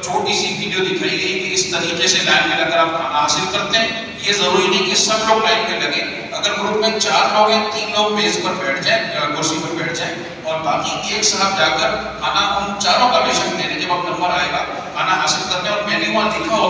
چھوٹی سی ویڈیو دکھائی گئی کہ اس طریقے سے لائن میں لگ کر آپ کھانا حاصل کرتے ہیں۔ یہ ضروری نہیں کہ سب لوگ لائن میں لگیں، اگر گروپ میں 4 لوگ ہیں 3 لوگ میز پر بیٹھ جائیں، کرسی پر بیٹھ جائیں، اور باقی ایک صاحب جا کر کھانا ان چاروں کا بے شک دے دیں۔ جب اب نمبر آئے گا کھانا حاصل کرنے اور مینیو وہاں لکھا ہوتا ہے